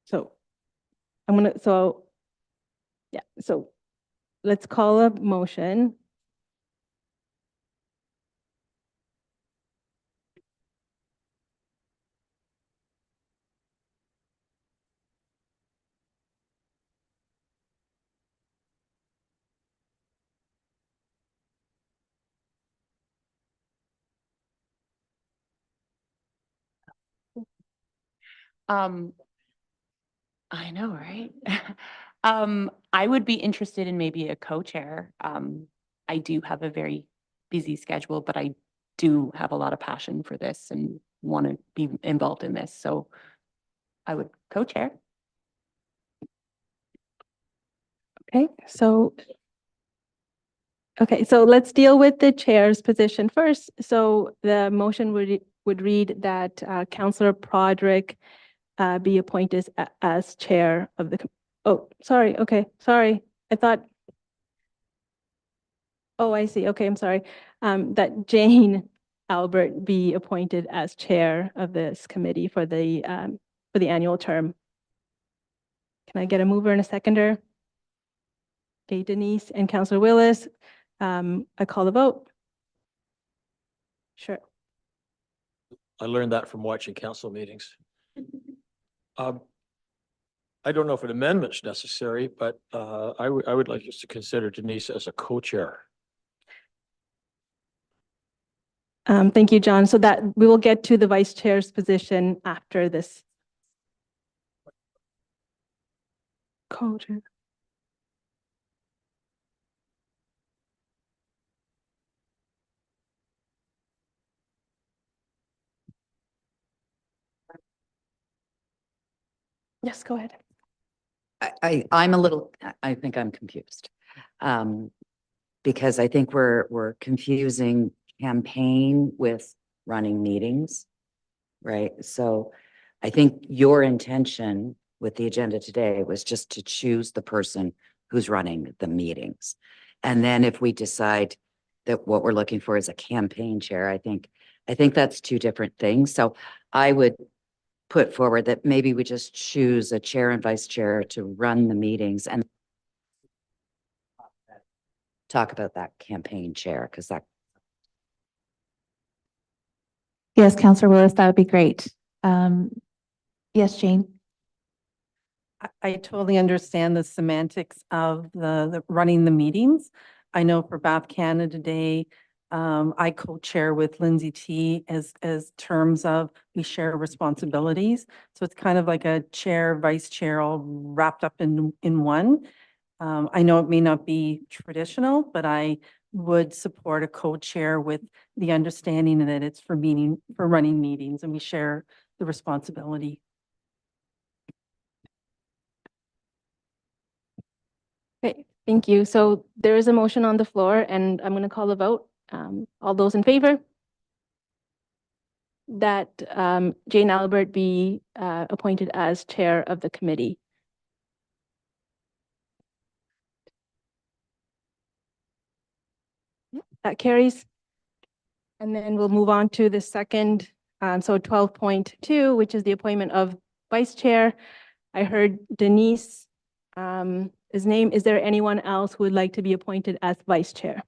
So I'm gonna, yeah, so let's call a motion. I know, right? I would be interested in maybe a co-chair. I do have a very busy schedule, but I do have a lot of passion for this and want to be involved in this. So I would co-chair. Okay, so let's deal with the chair's position first. So the motion would read that Councillor Podrick be appointed as chair of the, oh, sorry, okay, sorry. I thought, oh, I see, okay, I'm sorry. That Jane Albert be appointed as chair of this committee for the annual term. Can I get a mover and a seconder? Okay, Denise and Councillor Willis, I call the vote. Sure. I learned that from watching council meetings. I don't know if an amendment's necessary, but I would like us to consider Denise as a co-chair. Thank you, John. So that we will get to the vice chair's position after this. Co-chair. Yes, go ahead. I'm a little, I think I'm confused. Because I think we're confusing campaign with running meetings, right? So I think your intention with the agenda today was just to choose the person who's running the meetings. And then if we decide that what we're looking for is a campaign chair, I think that's two different things. So I would put forward that maybe we just choose a chair and vice chair to run the meetings and talk about that campaign chair, because that. Yes, Councillor Willis, that would be great. Yes, Jane. I totally understand the semantics of the running the meetings. I know for Bath Canada Day, I co-chair with Lindsay T as terms of we share responsibilities. So it's kind of like a chair, vice chair, all wrapped up in one. I know it may not be traditional, but I would support a co-chair with the understanding that it's for running meetings and we share the responsibility. Okay, Thank you. So there is a motion on the floor and I'm going to call a vote. All those in favor? That Jane Albert be appointed as chair of the committee. That carries. And then we'll move on to the second, so 12.2, which is the appointment of vice chair. I heard Denise, his name. Is there anyone else who would like to be appointed as vice chair?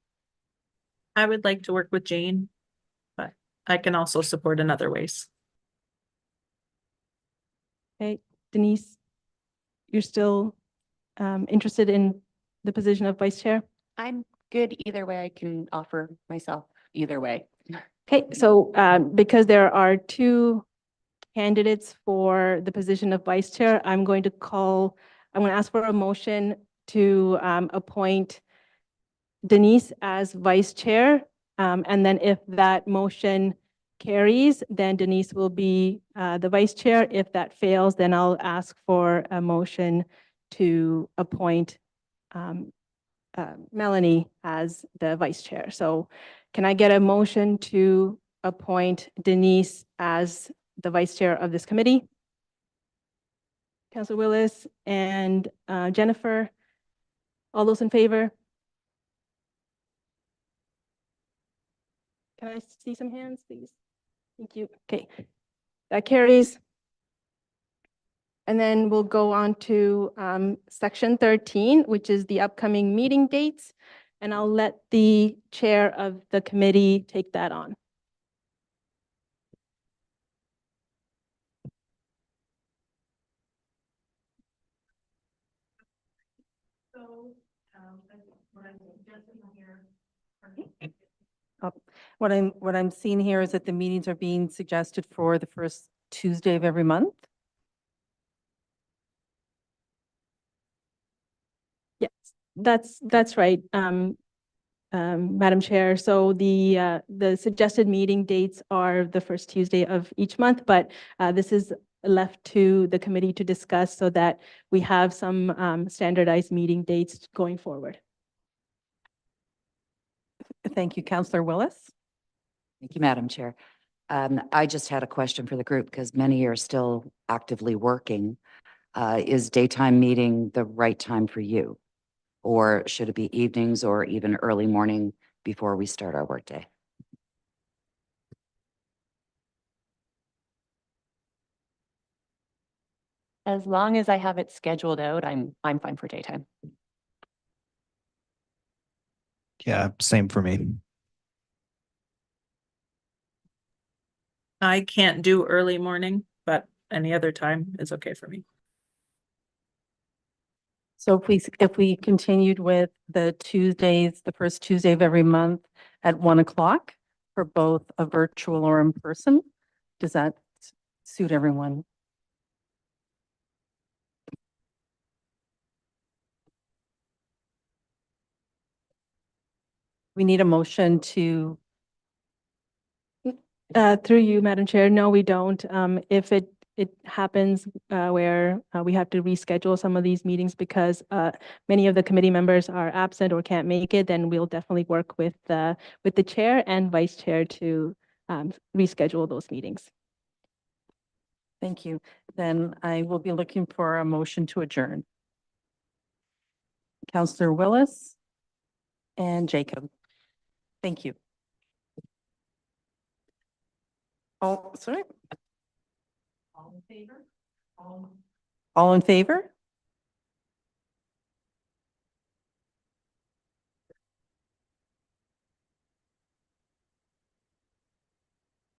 I would like to work with Jane, but I can also support in other ways. Okay, Denise, you're still interested in the position of vice chair? I'm good either way. I can offer myself either way. Okay, so because there are two candidates for the position of vice chair, I'm going to ask for a motion to appoint Denise as vice chair. And then if that motion carries, then Denise will be the vice chair. If that fails, then I'll ask for a motion to appoint Melanie as the vice chair. So can I get a motion to appoint Denise as the vice chair of this committee? Councilor Willis and Jennifer, all those in favor? Can I see some hands, please? Thank you. Okay, that carries. And then we'll go on to section 13, which is the upcoming meeting dates. And I'll let the chair of the committee take that on. So What I'm seeing here is that the meetings are being suggested for the first Tuesday of every month. yes, that's right, Madam Chair. So the suggested meeting dates are the first Tuesday of each month, but this is left to the committee to discuss so that we have some standardized meeting dates going forward. Thank you, Councillor Willis. Thank you, Madam Chair. I just had a question for the group because many are still actively working. Is daytime meeting the right time for you? Or should it be evenings or even early morning before we start our workday? As long as I have it scheduled out, I'm fine for daytime. Yeah, same for me. I can't do early morning, but any other time is okay for me. So if we continued with the Tuesdays, the first Tuesday of every month at 1 o'clock for both a virtual or in person, does that suit everyone? We need a motion to. Through you, Madam Chair, no, we don't. If it happens where we have to reschedule some of these meetings because many of the committee members are absent or can't make it, then we'll definitely work with the chair and vice chair to reschedule those meetings. Thank you. Then I will be looking for a motion to adjourn. Councillor Willis and Jacob. Thank you. Oh, sorry. All in favor? All in favor?